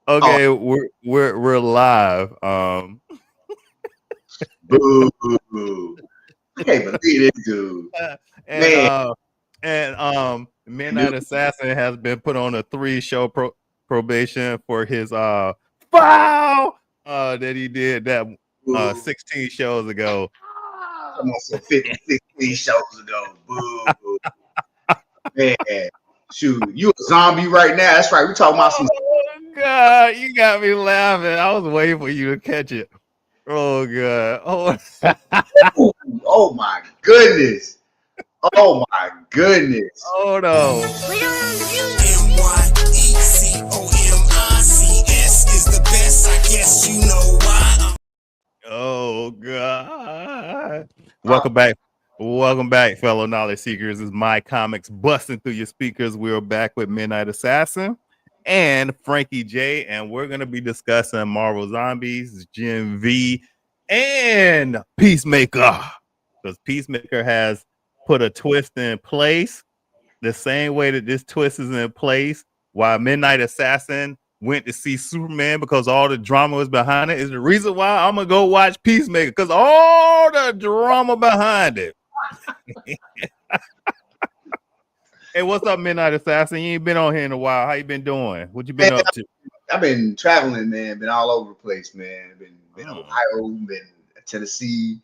Oh, Okay, we're live. boo! I can't believe this dude, and man. Midnight Assassin has been put on a 3-show probation for his foul that he did that Boo! 16 shows ago. Come on, some 50, 60 shows ago. Boo, man. Shoot, you a zombie right now? That's right. We talking about some. Oh God, you got me laughing. I was waiting for you to catch it. Oh God. Oh, Oh my goodness. Oh my goodness. oh no. Mycomics is the best. I guess you know why. Oh God. Uh, Welcome back. Welcome back, fellow knowledge seekers. This is My Comics busting through your speakers. We're back with Midnight Assassin and Frankie J, and we're gonna be discussing Marvel Zombies, Gen V, and Peacemaker. Because Peacemaker has put a twist in place the same way that this twist is in place. While Midnight Assassin went to see Superman because all the drama was behind it, is the reason why I'm gonna go watch Peacemaker because all the drama behind it. Hey, what's up, Midnight Assassin? You ain't been on here in a while. How you been doing? What you man, been up to? I've been traveling, man. Been all over the place, man. Been Oh. Ohio, been Tennessee.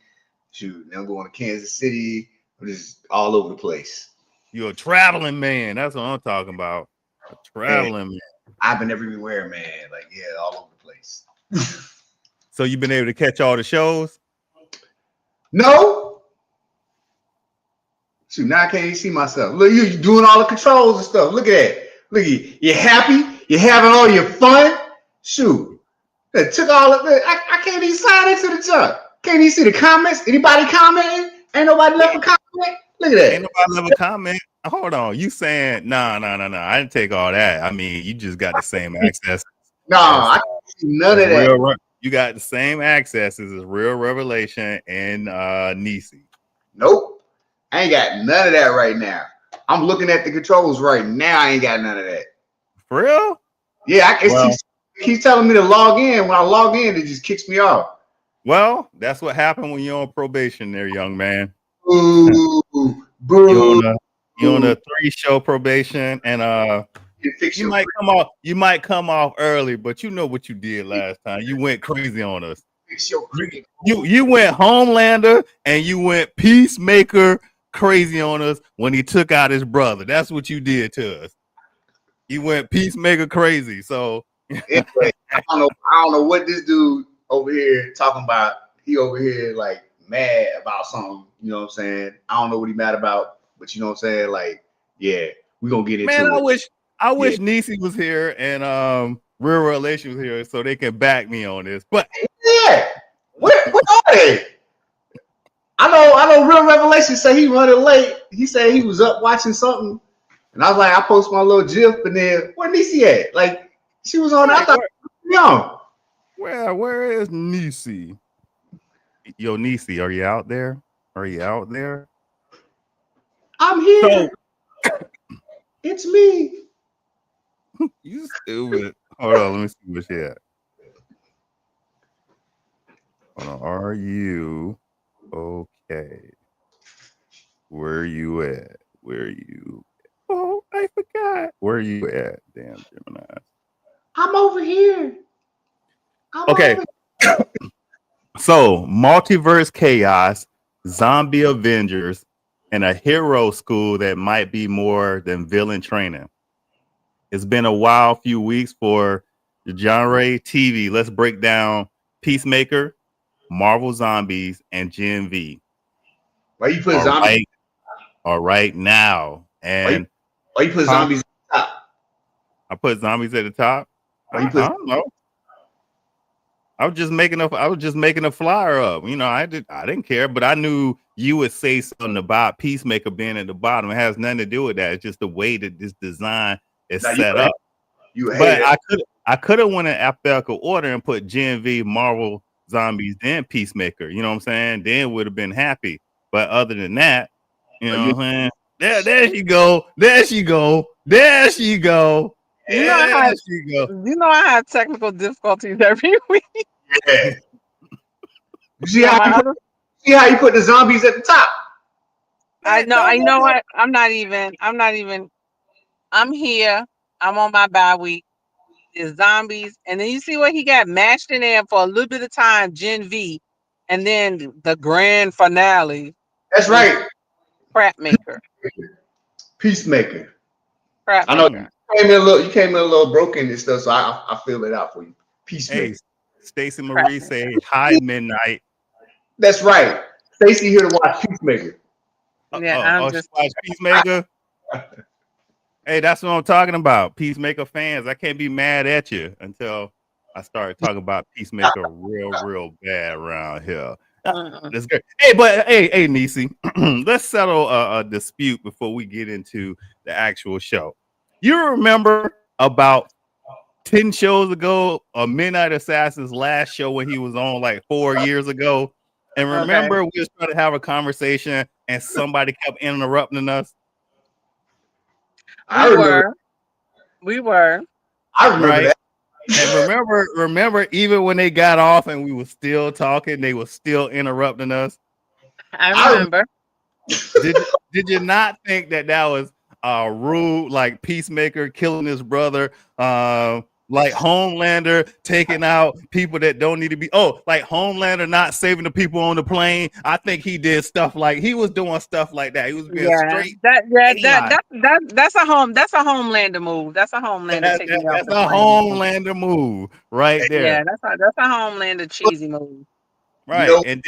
Shoot, now I'm going to Kansas City. I'm just all over the place. You're a traveling man. That's what I'm talking about. A traveling man. I've been everywhere, man. Like, yeah, all over the place. So you've been able to catch all the shows? No. Shoot, now I can't even see myself. Look, you doing all the controls and stuff. Look at that. Look at you. You're happy. You're having all your fun. Shoot. That took all of it. I can't even sign into the junk. Can't even see the comments. Anybody commenting? Ain't nobody left a comment. Look at that. Ain't nobody leave a comment. Hold on. You saying, no. I didn't take all that. I mean, you just got the same access. No, I can't see none of that. You got the same accesses as Real Revelation and Nisi. Nope. I ain't got none of that right now. I'm looking at the controls right now. I ain't got none of that. For real? Yeah, it keeps telling me to log in. When I log in, it just kicks me off. Well, that's what happened when you're on probation there, young man. Boo, boo. You're on a 3-show probation, and you might come off early, but you know what you did last time. You went crazy on us. You went Homelander and you went Peacemaker crazy on us when he took out his brother. That's what you did to us. You went Peacemaker crazy. So anyway, I don't know what this dude over here talking about. He over here like mad about something. You know what I'm saying? I don't know what he mad about, but you know what I'm saying? Like, yeah, we're gonna get into it. I wish Nisi was here and Real Relation was here so they can back me on this. But yeah, where are they? I know Real Revelation say he running late. He said he was up watching something. And I was like, I post my little GIF, and then where Nisi at? Like, she was on. I thought, young. Where is Nisi? Yo, Nisi, are you out there? Are you out there? I'm here. It's me. You stupid. Hold on, let me see what she at. Hold on. Are you okay? Where you at? Where you? Oh, I forgot. Where you at? Damn, Gemini. I'm over here. Okay. So, multiverse chaos, zombie Avengers, and a hero school that might be more than villain training. It's been a wild few weeks for the genre TV. Let's break down Peacemaker, Marvel Zombies, and Gen V. Why you put zombies? All right now. And why you put zombies at the top? I put zombies at the top. I don't know. I was just making a flyer up. You know, I didn't care, but I knew you would say something about Peacemaker being at the bottom. It has nothing to do with that. It's just the way that this design is set up. But I could have went in alphabetical order and put Gen V, Marvel Zombies, then Peacemaker. You know what I'm saying? Then would have been happy. But other than that, you know what I'm saying? There she go. There she go. You know I There had she go. you know I had technical difficulties every week. Yeah. You see Yeah, how my you put, other see how you put the zombies at the top? I Man, know don't I let know that- what I'm here. I'm on my bye week. There's zombies, and then you see what he got mashed in there for a little bit of time, Gen V, and then the grand finale That's is right. Crap Maker. Peacemaker. Crap I know Maker. you came in a little broken and stuff, so I feel it out for you. Hey, Peacemaker. Stacy Crap Marie Maker. say hi midnight. That's right. Stacy here to watch Peacemaker. Yeah, I'm She just watch Peacemaker. Hey, that's what I'm talking about. Peacemaker fans, I can't be mad at you until I start talking about Peacemaker real bad around here. That's good. Hey, but hey, Nisi, let's settle a dispute before we get into the actual show. You remember about 10 shows ago, Midnight Assassin's last show when he was on like 4 years ago? And okay. remember, we was trying to have a conversation and somebody kept interrupting us, I remember. We were. I remember right? that. And remember, even when they got off and we were still talking, they were still interrupting us. I I remember. Did you not think that was rude, like Peacemaker killing his brother, like Homelander taking out people that don't need to be? Oh, like Homelander not saving the people on the plane. I think he did stuff like he was doing stuff like that. He was being Yeah, straight. that's a Homelander move. That's a Homelander taking you off That's the a plane. Homelander move right there. Yeah, that's a Homelander cheesy move. you Right. know And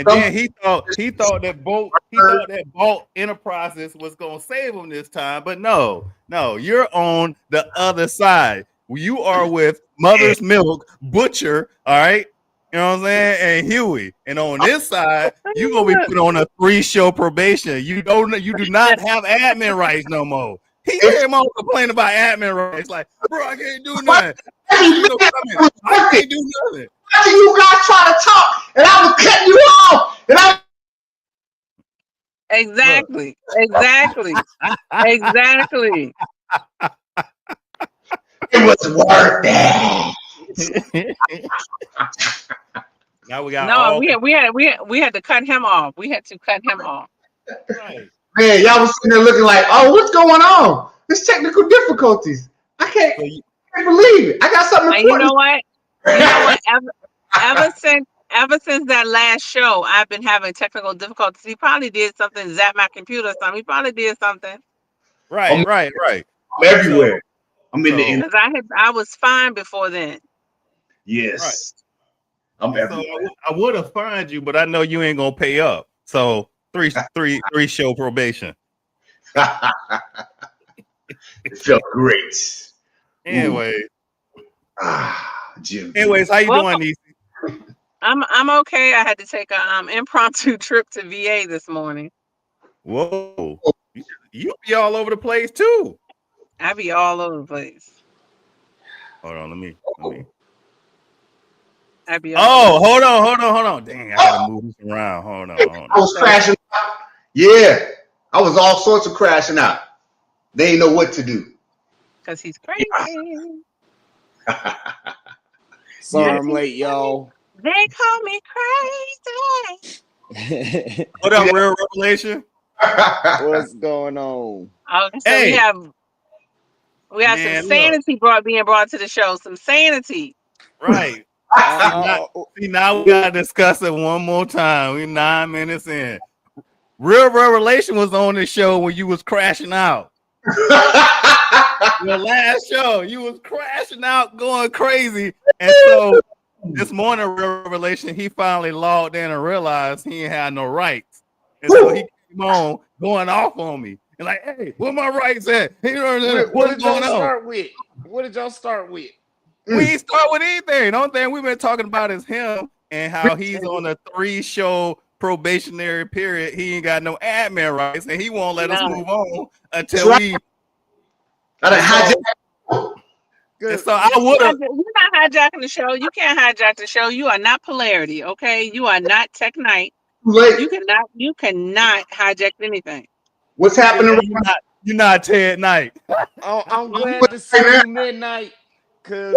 some then he thought that Bolt Enterprises was gonna save him this time, but no, you're on the other side. You are with Mother's Milk, Butcher, all right. You know what I'm saying? And Huey. And on this side, you're gonna be put on a 3-show probation. You do not have admin rights no more. He came on complaining about admin rights, like, bro, I can't do nothing. I can't do nothing. you guys try to talk, and I was cutting you off, and I Exactly. it was worth it. Now we got No, all we had to cut him off. We had to cut him off. right. Man, y'all was sitting there looking like, oh, what's going on? There's technical difficulties. I can't believe it. I got something And you important. know what? You know what? Ever since that last show, I've been having technical difficulties. He probably did something, zapped my computer or something. He probably did something. Right. I'm everywhere. I'm in the So- Because I was fine before then. yes. I'm So everywhere. I would have fined you, but I know you ain't gonna pay up. So three show probation. It felt great. Anyway, Jim. anyways, how you Well, doing, Nisi? I'm okay. I had to take a impromptu trip to VA this morning. Whoa, you be all over the place too. I be all over the place. Hold on, let me. I be all Oh, hold on. Dang, I gotta move this around. Hold on. I was crashing out. Yeah. I was all sorts of crashing out. They didn't know what to do. because he's crazy. Sorry I'm late, y'all. They call me crazy. What up, Real Revelation? What's going on? Okay, so Hey. we have Man, some sanity being brought to the show. Some sanity. Right. See, now we gotta discuss it one more time. We're 9 minutes in. Real Revelation was on the show when you was crashing out. Your last show, you was crashing out, going crazy. And so this morning, Real Revelation, he finally logged in and realized he ain't had no rights. And so he came on going off on me. And like, hey, where my rights at? What did y'all start with? What did y'all start with? We ain't start with anything. The only thing we've been talking about is him and how he's on a 3-show probationary period. He ain't got no admin rights, and he won't let us move on until we. Good. So I would have. You're not hijacking the show. You can't hijack the show. You are not Polarity, okay? You are not Tech Knight. You cannot hijack anything. What's happening? You're not Ted Knight. I'm glad to see you midnight, cause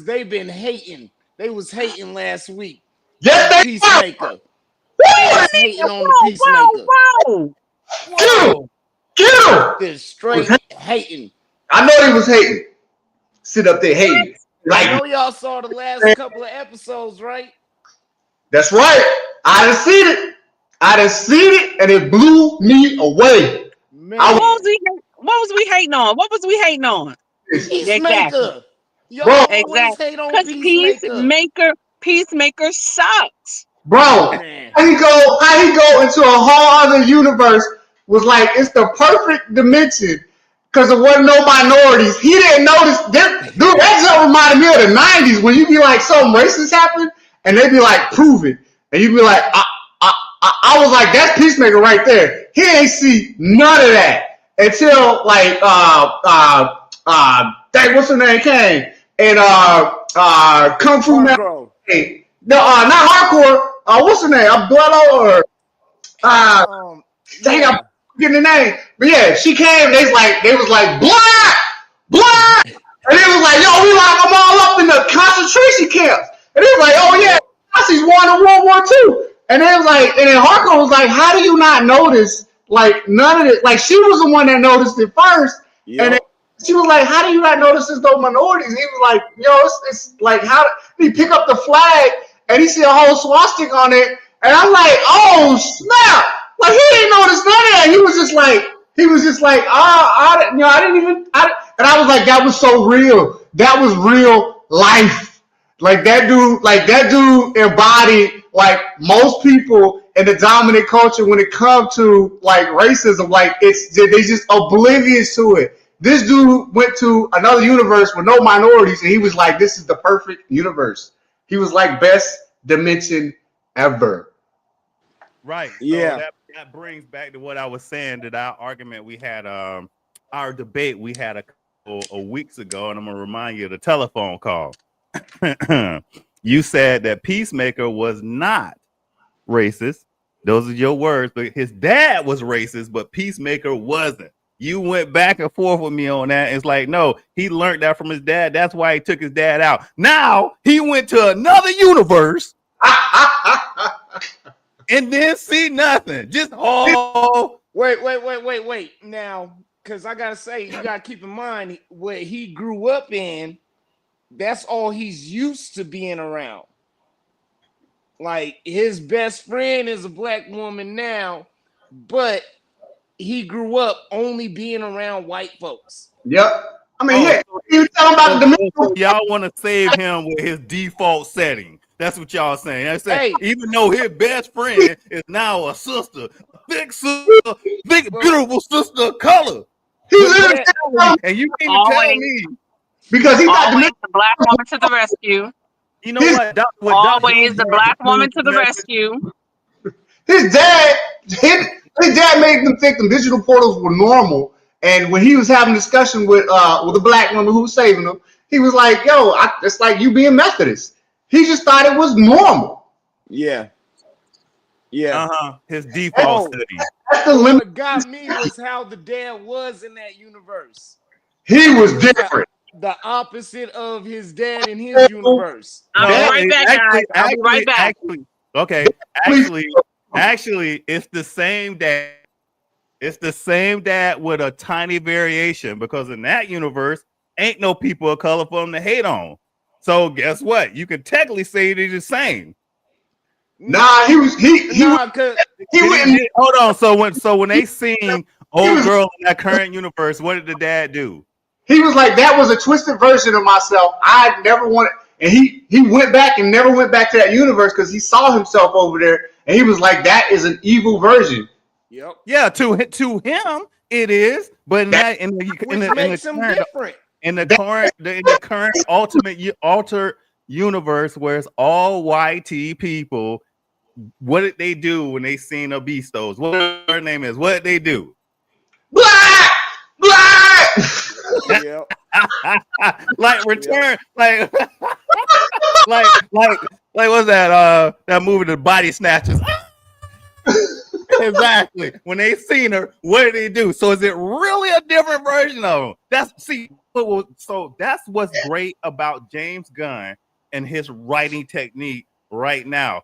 they've been hating. They was hating last week. Yes, they Peacemaker. They was hating on the Peacemaker. Whoa. Get him. Just straight hating. I know he was hating. Sit up there hating. I know Like, y'all saw the last couple of episodes, right? that's right. I done seen it, and it blew me away. Man, What was we hating on? What was we hating on? Peacemaker. Y'all Bro. always hate on Because Peacemaker. Peacemaker sucks. Bro, Man. how he go into a whole other universe was like it's the perfect dimension because there wasn't no minorities. He didn't notice that. Dude, that just reminded me of the 90s when you be like something racist happened and they be like, prove it. And you be like, I was like, that's Peacemaker right there. He ain't see none of that until like dang, what's her name came and Kung Fu Man. No, not hardcore. What's her name? Abdullah or dang, I'm getting the name. But yeah, she came. They was like black, and they was like, yo, we lock them all up in the concentration camps. And they was like, oh yeah, Nazis won in World War II. And they was like, and then hardcore was like, how do you not notice? Like none of it. Like she was the one that noticed it first, and then she was like, how do you not notice there's no minorities? He was like, yo, it's like how did he pick up the flag and he see a whole swastika on it, and I'm like, oh snap! Like he didn't notice none of that. He was just like, I didn't even, and I was like, that was so real. That was real life. Like that dude embodied like most people in the dominant culture when it comes to like racism. Like they just oblivious to it. This dude went to another universe with no minorities, and he was like, this is the perfect universe. He was like best dimension ever. Right. Yeah. So that brings back to what I was saying, that our argument we had, our debate we had a couple of weeks ago, and I'm going to remind you of the telephone call. You said that Peacemaker was not racist. Those are your words, but his dad was racist, but Peacemaker wasn't. You went back and forth with me on that. It's like, no, he learned that from his dad. That's why he took his dad out. Now he went to another universe and then see nothing. Just Wait. Now, because I gotta say, you gotta keep in mind what he grew up in. That's all he's used to being around. Like his best friend is a black woman now, but he grew up only being around white folks. Yep. I mean, you talking about the dimension. Y'all want to save him with his default setting. That's what y'all saying. I say, even though his best friend is now a sister, thick, beautiful sister of color. And you can't even tell me. Because he's not always the black woman to the rescue. You know what? Always the black woman to the rescue. His dad made them think the digital portals were normal. And when he was having a discussion with a black woman who was saving him, he was like, yo, it's like you being Methodist. He just thought it was normal. Yeah. His default setting. That's the limit. What got me was how the dad was in that universe. He was different. The opposite of his dad in his universe. I'll be right back, guys. I'll be right back. Actually, it's the same dad. It's the same dad with a tiny variation, because in that universe, ain't no people of color for him to hate on. So guess what? You can technically say they're the same. Nah, he wouldn't. Hold on. So when they seen old girl in that current universe, what did the dad do? He was like, that was a twisted version of myself. I never wanted, and he went back and never went back to that universe because he saw himself over there, and he was like, that is an evil version. Yep. Yeah, to him it is, but in the current altered universe where it's all YT people, what did they do when they seen a Beastos? What her name is? What did they do? Black. Yep. Like return, like what's that? That movie, The Body Snatchers. Exactly. When they seen her, what did they do? So is it really a different version of him? So that's what's great about James Gunn and his writing technique right now.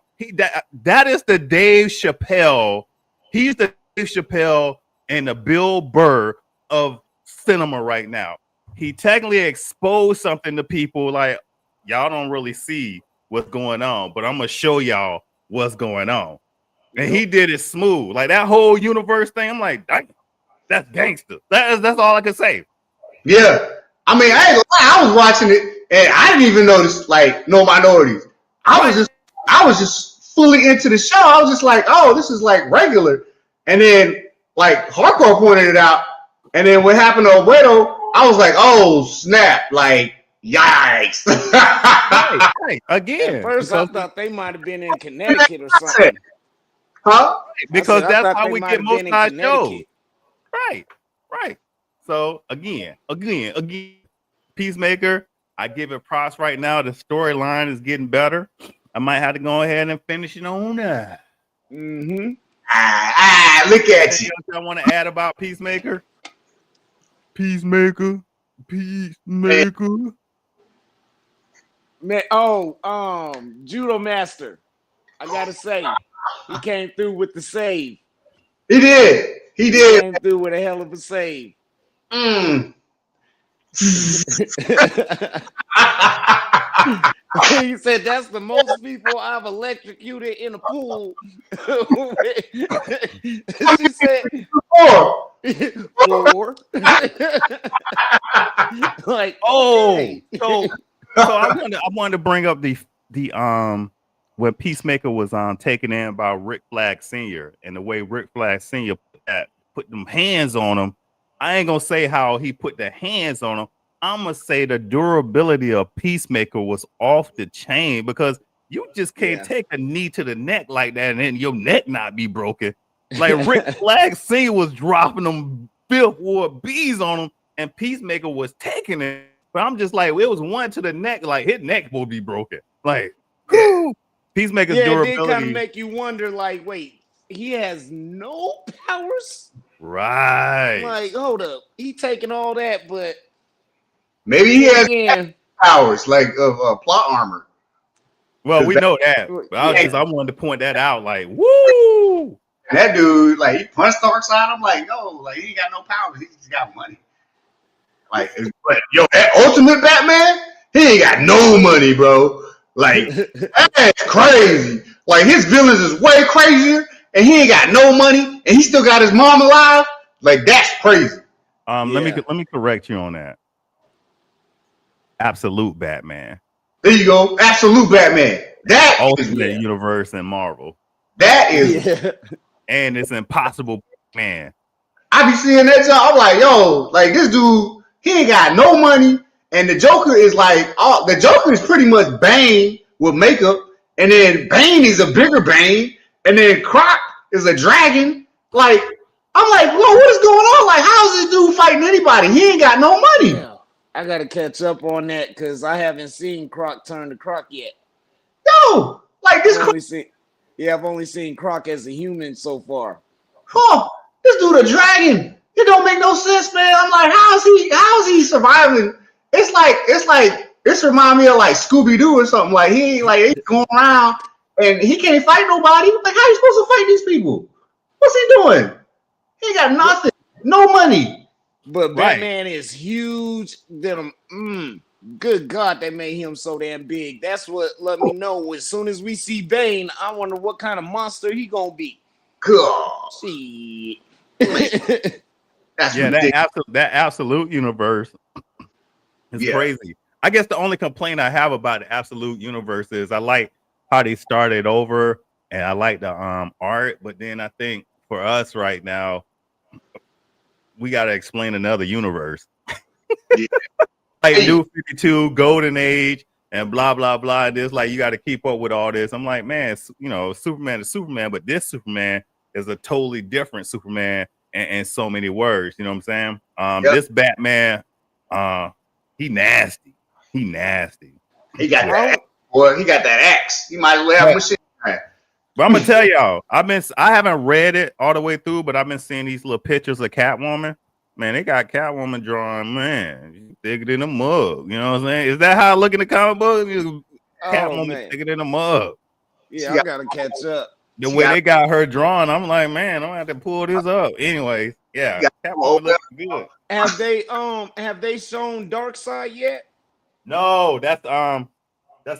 That is the Dave Chappelle. He's the Dave Chappelle and the Bill Burr of cinema right now. He technically exposed something to people like y'all don't really see what's going on, but I'm gonna show y'all what's going on. And he did it smooth. Like that whole universe thing, I'm like, that's gangster. That's all I can say. Yeah. I mean, I ain't gonna lie, I was watching it and I didn't even notice like no minorities. I was just fully into the show. I was just like, oh, this is like regular. And then like Hardcore pointed it out. And then what happened to Obedo, I was like, oh snap, like yikes. Right. Again. At first I thought they might have been in Connecticut or something. Huh? Because that's how we get most of our shows. Right. So again, Peacemaker, I give it props right now. The storyline is getting better. I might have to go ahead and finish it on that. Mm-hmm. Look at you. I want to add about Peacemaker. Peacemaker. Man, Judo Master. I gotta say, he came through with the save. He did. He came through with a hell of a save. He said that's the most people I've electrocuted in a pool. She said 4. Like, okay. So I wanted to bring up the when Peacemaker was taken in by Rick Flag Sr. and the way Rick Flag Sr. put them hands on him. I ain't gonna say how he put the hands on him. I'm gonna say the durability of Peacemaker was off the chain because you just can't take a knee to the neck like that and then your neck not be broken. Like Rick Flag Sr. was dropping them Fifth Ward bees on him, and Peacemaker was taking it. But I'm just like, it was one to the neck, like his neck will be broken. Like, Peacemaker's durability. It did kind of make you wonder, like, wait, he has no powers? Right. Like, hold up. He taking all that, but maybe he has powers, like of plot armor. Well, we know that. But I wanted to point that out, like, woo! That dude, like, he punched Darkseid. I'm like, yo, like, he ain't got no powers. He just got money. Like, but yo, that Ultimate Batman, he ain't got no money, bro. Like, that's crazy. Like, his villains is way crazier, and he ain't got no money, and he still got his mom alive. Like, that's crazy. Let me correct you on that. Absolute Batman. There you go. Absolute Batman. That Ultimate Universe in Marvel. That is. And it's Impossible Man. I be seeing that job. I'm like, yo, like this dude, he ain't got no money. And the Joker is like, the Joker is pretty much Bane with makeup. And then Bane is a bigger Bane. And then Croc is a dragon. Like, I'm like, whoa, what is going on? Like, how is this dude fighting anybody? He ain't got no money. Yeah. I got to catch up on that because I haven't seen Croc turn to Croc yet. Yo, like this. I've only seen Croc as a human so far. Oh, this dude a dragon. It don't make no sense, man. I'm like, how is he surviving? It's remind me of like Scooby-Doo or something. Like he's going around and he can't fight nobody. Like, how you supposed to fight these people? What's he doing? He got nothing, no money. But Batman is huge. Good God, they made him so damn big. That's what let me know. As soon as we see Bane, I wonder what kind of monster he gonna be. God. See. That absolute universe is crazy. I guess the only complaint I have about the absolute universe is I like how they started over and I like the art, but then I think for us right now, we gotta explain another universe. Like New 52, Golden Age, and blah blah blah. And this, like, you got to keep up with all this. I'm like, man, Superman is Superman, but this Superman is a totally different Superman in so many words. You know what I'm saying? This Batman, he nasty. He got that. Boy, he got that axe. He might as well have a machine gun. But I'm gonna tell y'all, I haven't read it all the way through, but I've been seeing these little pictures of Catwoman. Man, they got Catwoman drawing, man, thicker than a mug. You know what I'm saying? Is that how I look in the comic book? Catwoman man. thicker than a mug. Yeah, I gotta catch up. The way they got her drawn, I'm like, man, I'm gonna have to pull this up. Anyways, yeah, Catwoman looks good. Have they shown Darkseid yet? No, that's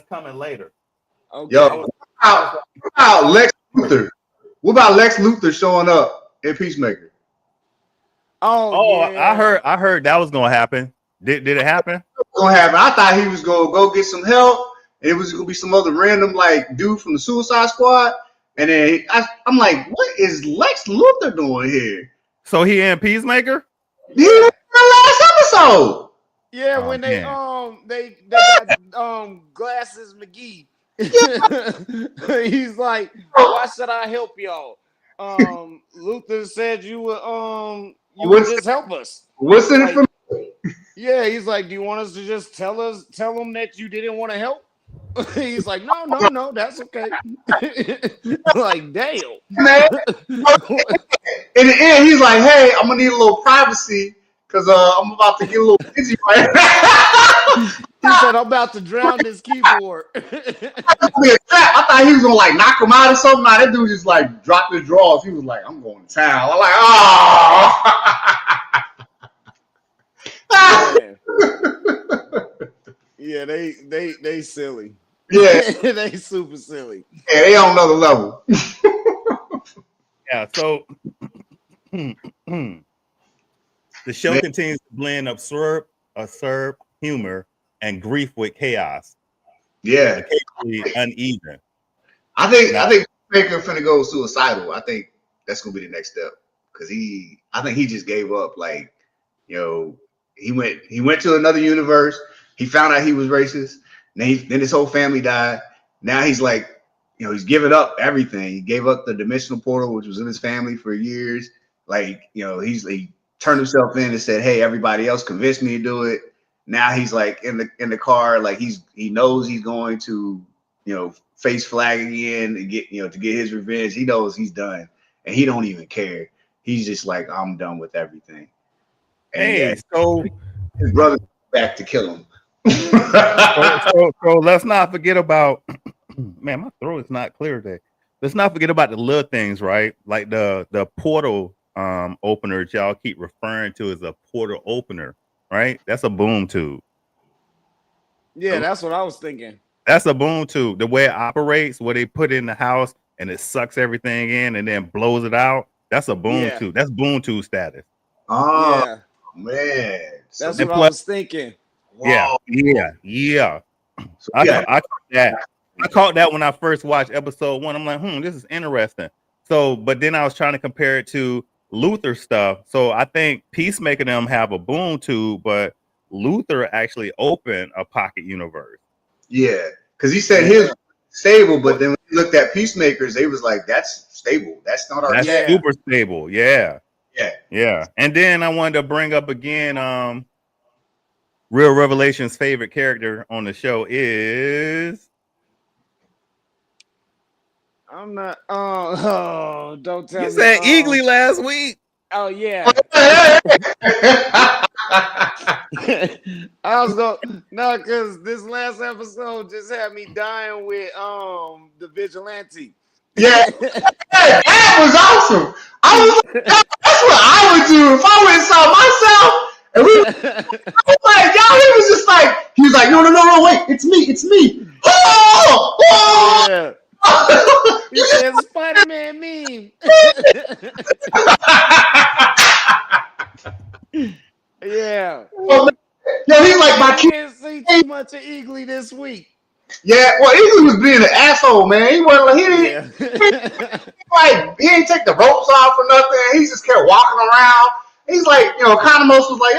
coming later. Okay. Yo, what about Lex Luthor? What about Lex Luthor showing up in Peacemaker? Oh, yeah. I heard that was gonna happen. Did it happen? Gonna happen. I thought he was gonna go get some help, and it was gonna be some other random like dude from the Suicide Squad. And then I'm like, what is Lex Luthor doing here? So he in Peacemaker? He in the last episode. Yeah, Oh, when man. they got Glasses McGee. He's like, why should I help y'all? Luther said you would just help us. What's in it for me? Yeah, he's like, do you want us to just tell them that you didn't want to help? He's like, no, that's okay. Like, damn. Man. In the end, he's like, hey, I'm gonna need a little privacy because I'm about to get a little busy right now. He said, I'm about to drown this keyboard. I thought he was gonna like knock him out or something. Nah, that dude just like dropped his drawers. He was like, I'm going to town. I'm like, oh. Yeah, they silly. Yeah, they super silly. Yeah, they on another level. Yeah, so the show continues to blend absurd humor and grief with chaos. Yeah, occasionally uneven. I think Peacemaker finna go suicidal. I think that's gonna be the next step because I think he just gave up. Like, he went to another universe. He found out he was racist. Then his whole family died. Now he's like, he's given up everything. He gave up the dimensional portal, which was in his family for years. Like, he turned himself in and said, "Hey, everybody else convinced me to do it." Now he's like in the car, like he knows he's going to, face Flag again and get to get his revenge. He knows he's done, and he don't even care. He's just like, I'm done with everything. And so his brother back to kill him. so let's not forget about man, my throat is not clear today. Let's not forget about the little things, right? Like the portal openers y'all keep referring to as a portal opener, right? That's a boom tube. Yeah, that's what I was thinking. That's a boom tube. The way it operates, where they put it in the house and it sucks everything in and then blows it out. That's a boom tube. That's boom tube status. Oh yeah, man, that's what I was thinking. Yeah. I caught that when I first watched episode 1. I'm like, this is interesting. So, but then I was trying to compare it to Luther stuff. So I think Peacemaker and them have a boom tube, but Luther actually opened a pocket universe. Yeah, because he said his was stable, but then when he looked at Peacemakers, they was like, that's stable. That's not our super stable. Yeah. Yeah. And then I wanted to bring up again, Real Revelation's favorite character on the show is. I'm not. Oh, don't tell me. You said Eagly last week. Oh yeah. I was going because this last episode just had me dying with the vigilante. Yeah, that was awesome. That's what I would do if I went and saw myself. And I was like, he was just like, he was like, no, wait, it's me. Oh! Yeah. He said Spider-Man meme. Yeah. He's like, my kid. Can't see too much of Eagly this week. Yeah, well, Eagly was being an asshole, man. He wasn't like, he ain't take the ropes off or nothing. He just kept walking around. He's like, Economos was like,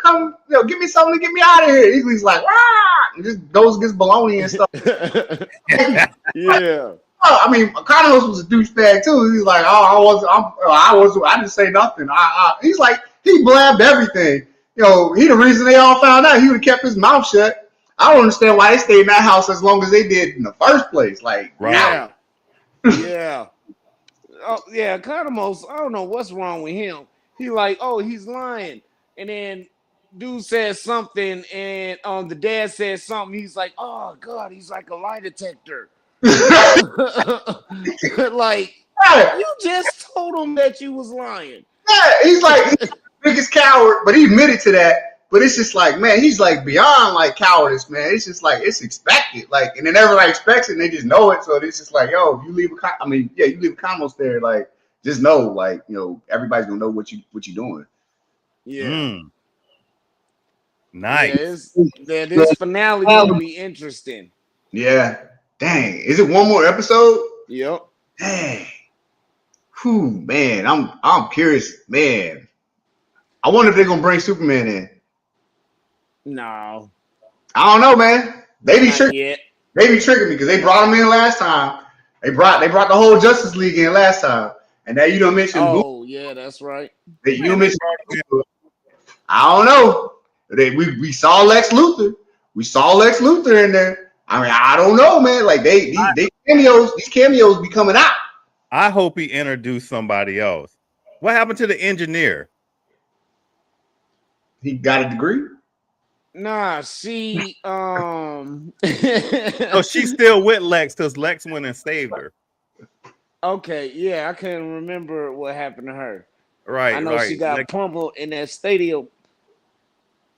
come, give me something to get me out of here. He's like, and just goes and gets baloney and stuff. Yeah. I mean, Economos was a douchebag too. He's like, I didn't say nothing. He's like, he blabbed everything. He the reason they all found out. He would have kept his mouth shut. I don't understand why they stayed in that house as long as they did in the first place. Like, right. Yeah. Oh yeah, kind of most. I don't know what's wrong with him. He like, oh, he's lying, and then dude says something, and the dad says something. He's like, oh god, he's like a lie detector. Like Yeah, you just told him that you was lying. he's like he's the biggest coward, but he admitted to that. But it's just like, man, he's like beyond like cowardice, man. It's just like it's expected, like, and then everybody expects it, and they just know it. So it's just like, yo, if you leave you leave a comment there, like, just know, like, everybody's gonna know what you're doing. Yeah, Nice. this finale gonna be interesting. Yeah, dang, is it one more episode? Yep. Dang, whew, man, I'm curious, man. I wonder if they're gonna bring Superman in. No, I don't know, man. They be not tricking yet. me because they brought him in last time. They brought the whole Justice League in last time, and now you don't mention Oh yeah, that's right. you don't mention. I don't know. We saw Lex Luthor. We saw Lex Luthor in there. I mean, I don't know, man. Like these cameos be coming out. I hope he introduced somebody else. What happened to the engineer? He got a degree. Nah, she So she's still with Lex because Lex went and saved her. okay, yeah, I can't remember what happened to her. Right. I know she got pummeled in that stadium.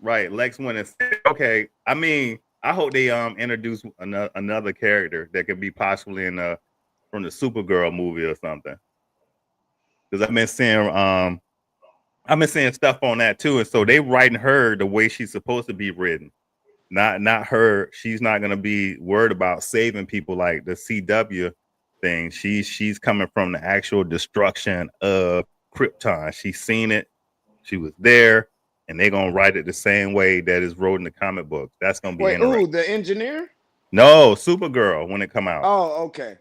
Right. Lex went and saved. Okay. I mean, I hope they introduce another character that could be possibly in from the Supergirl movie or something. Because I've been seeing stuff on that too, and so they writing her the way she's supposed to be written, not her. She's not gonna be worried about saving people like the CW thing. She's coming from the actual destruction of Krypton. She's seen it. She was there, and they're gonna write it the same way that is wrote in the comic books. That's gonna be interesting. Ooh, the engineer? No, Supergirl when it come out. Oh, okay.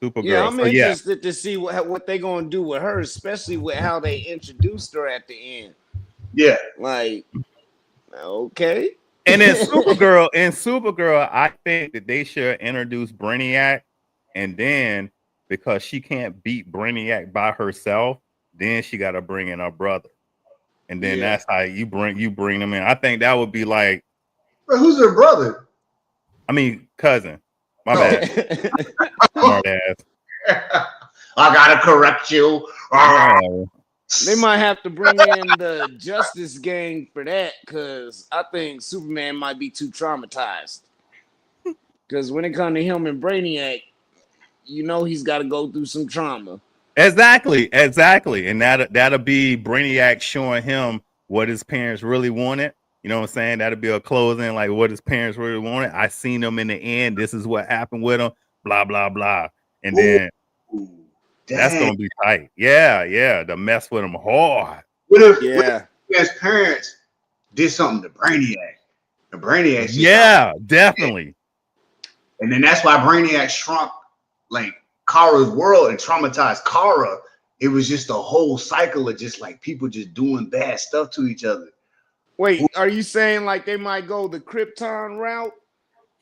Supergirl. Yeah, I'm So, interested to see what they're gonna do with her, especially with how they introduced her at the end. Yeah. Like, okay. And in Supergirl, I think that they should introduce Brainiac, and then because she can't beat Brainiac by herself, then she got to bring in her brother, and then that's how you bring them in. I think that would be like, but who's her brother? I mean, cousin. My bad. Smart ass. I gotta correct you. They might have to bring in the Justice Gang for that, because I think Superman might be too traumatized. Because when it comes to him and Brainiac, he's got to go through some trauma. Exactly, and that'll be Brainiac showing him what his parents really wanted. You know what I'm saying? That'll be a closing, like what his parents really wanted. I seen them in the end. This is what happened with them. Blah blah blah, and then. That's gonna be tight. Yeah. To mess with him hard. What if his parents did something to Brainiac? The Brainiac. Definitely. And then that's why Brainiac shrunk like Kara's world and traumatized Kara. It was just a whole cycle of just like people just doing bad stuff to each other. Wait, are you saying like they might go the Krypton route?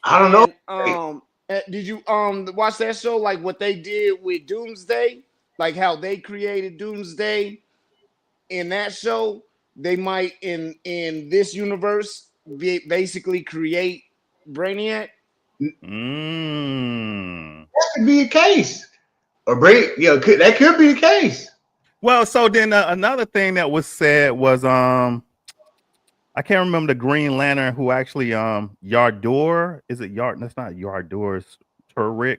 I don't know. Did you watch that show, like what they did with Doomsday, like how they created Doomsday in that show? They might in this universe basically create Brainiac. That could be a case. That could be the case. Well, so then another thing that was said was I can't remember the Green Lantern who actually Yardor, is it Yard? That's not Yardor's Turek.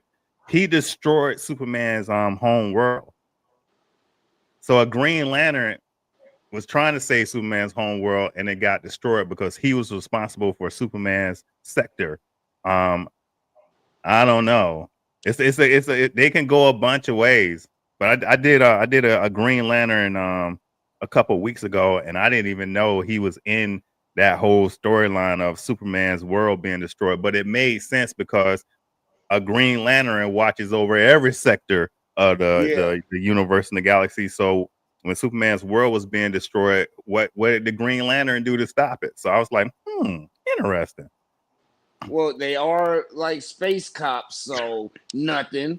He destroyed Superman's home world. So a Green Lantern was trying to save Superman's home world, and it got destroyed because he was responsible for Superman's sector. I don't know. They can go a bunch of ways, but I did a Green Lantern a couple weeks ago, and I didn't even know he was in that whole storyline of Superman's world being destroyed. But it made sense because a Green Lantern watches over every sector of the universe and the galaxy. So when Superman's world was being destroyed, what did the Green Lantern do to stop it? So I was like, interesting. Well, they are like space cops, so nothing.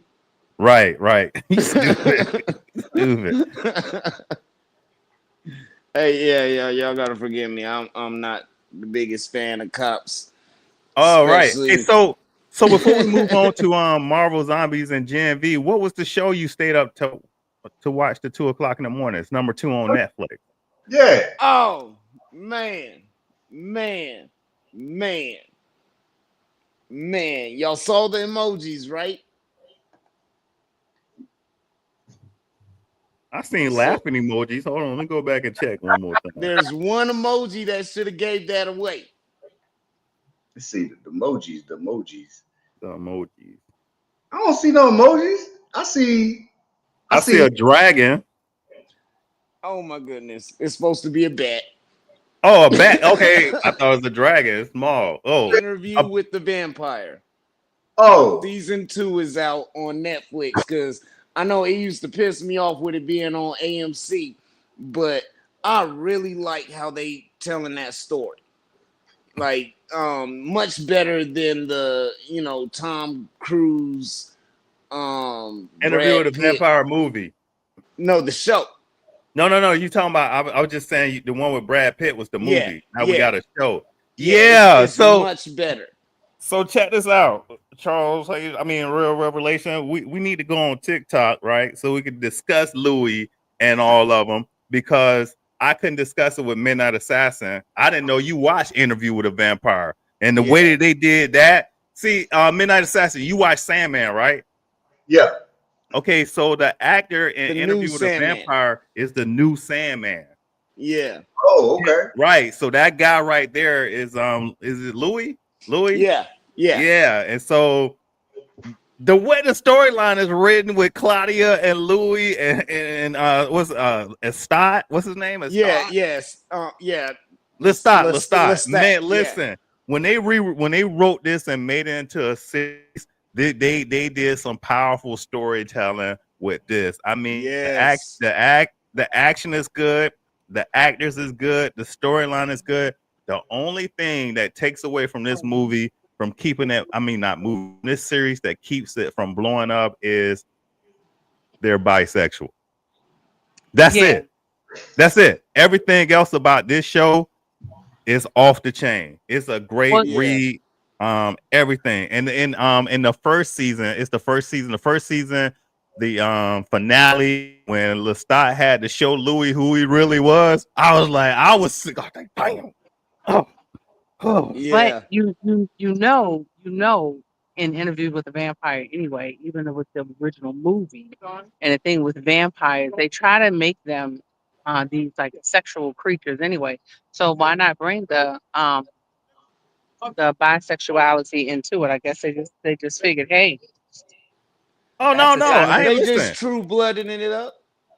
Right. You stupid. Stupid. Hey, yeah, y'all gotta forgive me. I'm not the biggest fan of cops, All right. Hey, especially. so before we move on to Marvel Zombies and Gen V, what was the show you stayed up to watch to 2 o'clock in the morning? It's number 2 on Netflix. Yeah. Oh man, man, man, man! Y'all saw the emojis, right? I seen So laughing emojis. Hold on, let me go back and check one more time. there's one emoji that should have gave that away. Let's see the emojis. The emojis. The emojis. I don't see no emojis. I see. I I see see. a dragon. Oh my goodness! It's supposed to be a bat. Oh, a bat. Okay, I thought it was a dragon. It's small. Oh, Interview with the Vampire. Oh, Season 2 is out on Netflix because I know it used to piss me off with it being on AMC, but I really like how they telling that story. Like, much better than the Tom Cruise, Interview with Brad a Pitt. Vampire movie. No, the show. No. You talking about? I was just saying the one with Brad Pitt was the Yeah, movie. Now we yeah. got a show. Yeah, it's So much better. So check this out, Charles. I mean, real revelation. We need to go on TikTok, right? So we can discuss Louis and all of them because I couldn't discuss it with Midnight Assassin. I didn't know you watched Interview with a Vampire, and the way that they did that. See, Midnight Assassin, you watch Sandman, right? yeah. Okay, so the actor in The Interview new with Sandman. a Vampire is the new Sandman. Yeah. Oh, okay. Right. So that guy right there is it Louis? Louis? Yeah. And so the way the storyline is written with Claudia and Louis and what's Lestat? What's his name? Yeah. Yes. Yeah. Lestat. Man, Yeah. listen. When they wrote this and made it into a series, they did some powerful storytelling with this. I mean, Yes. the action is good, the actors is good, the storyline is good. The only thing that takes away from this movie, from keeping it, this series that keeps it from blowing up is they're bisexual. That's it. That's it. Everything else about this show is off the chain. It's a great read. Everything. And in the first season, it's the first season. The first season, the finale, when Lestat had to show Louis who he really was, I was sick. I think, damn. Oh. Yeah. But you know, in Interview with the Vampire anyway, even with the original movie, and the thing with vampires, they try to make them these like sexual creatures anyway. So why not bring the bisexuality into it? I guess they just figured, hey, Oh that's no, the time to I do ain't They it. just listen. true blooding it up.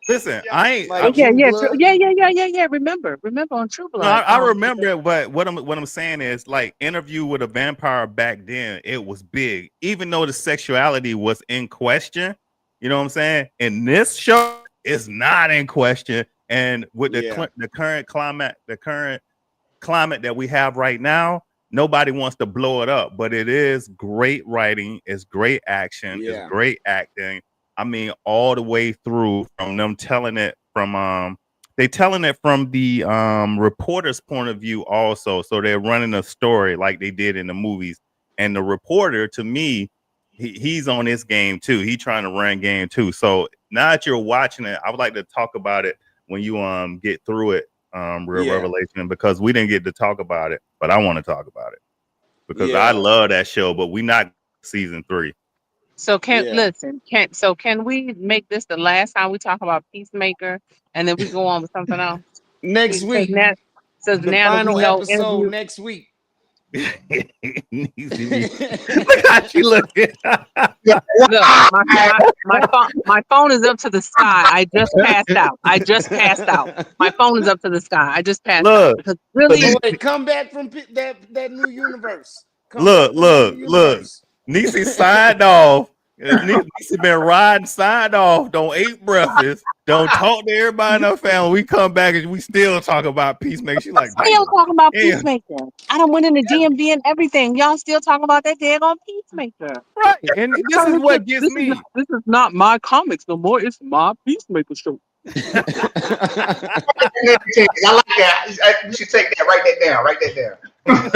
Listen, I ain't. Like Oh yeah, True yeah, Blood. yeah. Remember on True No, Blood. I remember it, but what I'm saying is, like, Interview with a Vampire back then, it was big, even though the sexuality was in question. You know what I'm saying? In this show, it's not in question, and with the current climate that we have right now, nobody wants to blow it up. But it is great writing, it's great action, it's great acting. I mean, all the way through, from them telling it from they telling it from the reporter's point of view also. So they're running a story like they did in the movies. And the reporter, to me, he's on this game too. He's trying to run game too. So now that you're watching it, I would like to talk about it when you get through it, Real Revelation, because we didn't get to talk about it, but I want to talk about it because I love that show, but we not season 3. So can we make this the last time we talk about Peacemaker, and then we go on with something else Next week. Now The that final we know episode next week. Look how she looking. Look, my phone is up to the sky. I just passed out. My phone is up to the sky. I just passed out because really, Boy, come back from that new universe. Look. Niecy signed off Nisa been riding side off, don't eat breakfast, don't talk to everybody in her family. We come back and we still talk about Peacemaker. She's like, Still talking about damn, Peacemaker. I done went in the DMV and everything. Y'all still talking about that daggone Peacemaker. right. And this is what gets me. This is not my comics no more. It's my Peacemaker show. I like that. We should take that. Write that down. Write that down.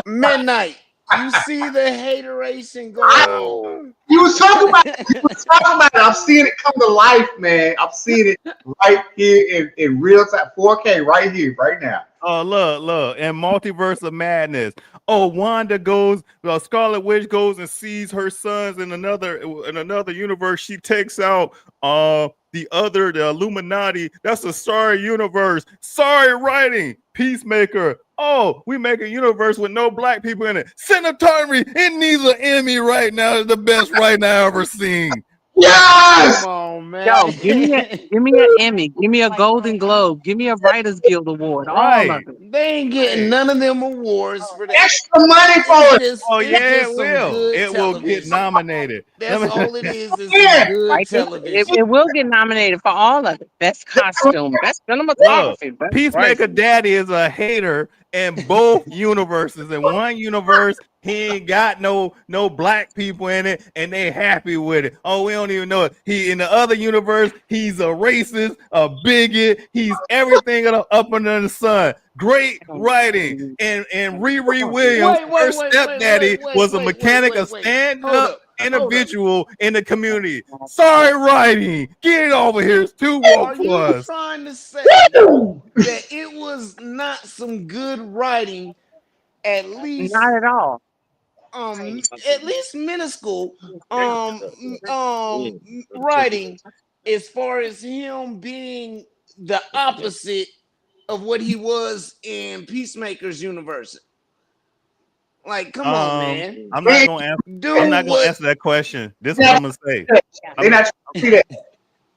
Midnight. You see the hateration going on. You was talking about it. You was talking about it. I've seen it come to life, man. I've seen it right here in real time, 4K, right here, right now. Oh, look, and Multiverse of Madness. Oh, Wanda goes, Scarlet Witch goes and sees her sons in another universe. She takes out the Illuminati. That's a sorry universe. Sorry writing. Peacemaker. Oh, we make a universe with no black people in it. Cinematography, it needs an Emmy right now. It's the best right now I've ever seen. Yes! Come on, man. Yo, give me an Emmy, give me a Golden Globe, give me a Writers Guild Award. Right. All of it. They ain't getting none of them awards for that. Extra money for it. Oh yeah, it will. It will get nominated. That's all it is Yeah. some good Right? television. It will get nominated for all of it. Best costume, best cinematography, best Peacemaker writing. Daddy is a hater in both universes. In one universe, he ain't got no black people in it, and they happy with it. Oh, we don't even know it. He in the other universe, he's a racist, a bigot. He's everything up under the sun. Great writing, and Riri Williams, her stepdaddy, was a mechanic, a stand-up individual in the community. Sorry writing. Get it over here. It's too woke Are for you us. trying to say that it was not some good writing, at least Not at all. at least minuscule writing, as far as him being the opposite of what he was in Peacemaker's universe? Like, come on, man. I'm not gonna answer. Do I'm not gonna what- answer that question. This is what I'm gonna say. They're not trying to see that.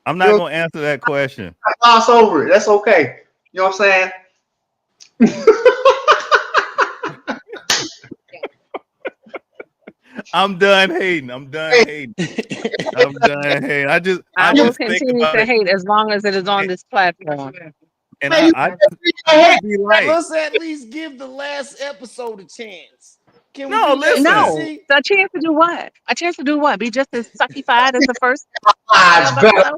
I'm not gonna answer that question. Gloss over it. That's okay. You know what I'm saying? I'm done hating. I'm done hating. I'm done hating. I I will just think continue about to it, hate as long as it is on this platform. and Man, I just be like, Let's at least give the last episode a chance. Can we No, do that? listen. No, See? a chance to do what? A chance to do what? Be just as suckified as the first. It's better.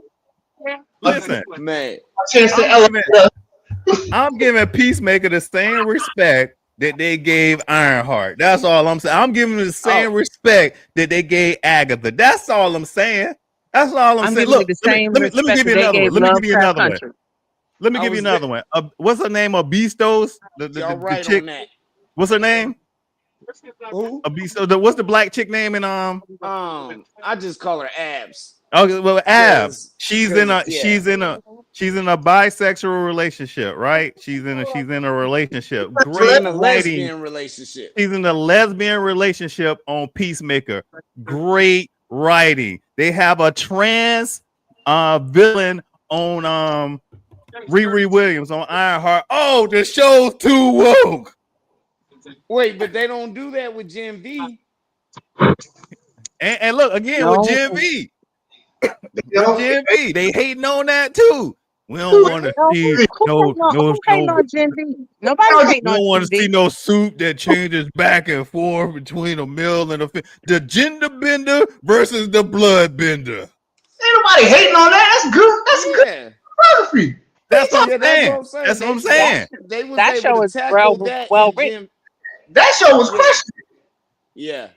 listen. Man. A chance to I'm elevate giving- us. I'm giving Peacemaker the same respect that they gave Ironheart. That's all I'm saying. I'm giving them the same respect that they gave Agatha. That's all I'm saying. That's all I'm I'm saying. giving you Look, the let same me give respect you that they another one. gave Let me give you Lovecraft another one. Country. Let me I give you was another one. What's her name? Abistos. Y'all right chick. on that. What's her name? Who? Abistos. What's the black chick name in I just call her Abs. Okay, well, Ab. 'Cause- She's 'cause, in a yeah. she's in a bisexual relationship, right? She's in a relationship. She's Great in a writing. lesbian relationship. She's in a lesbian relationship on Peacemaker. Great writing. They have a trans villain on Riri Williams on Ironheart. Oh, the show's too woke. Wait, but they don't do that with Gen V. And look again No. with Gen V. You With know? Gen V, they hating on that too. We don't want to see Who's hating on Gen V? Nobody's we hating don't on want to Gen see V. no suit that changes back and forth between a male and the gender bender versus the blood bender. Ain't nobody hating on that. That's good. That's good Yeah. photography. That's what Yeah, I'm saying. that's what I'm saying. That's what I'm saying. They was That able show to is tackle well that in written. That show was crushing. Yeah.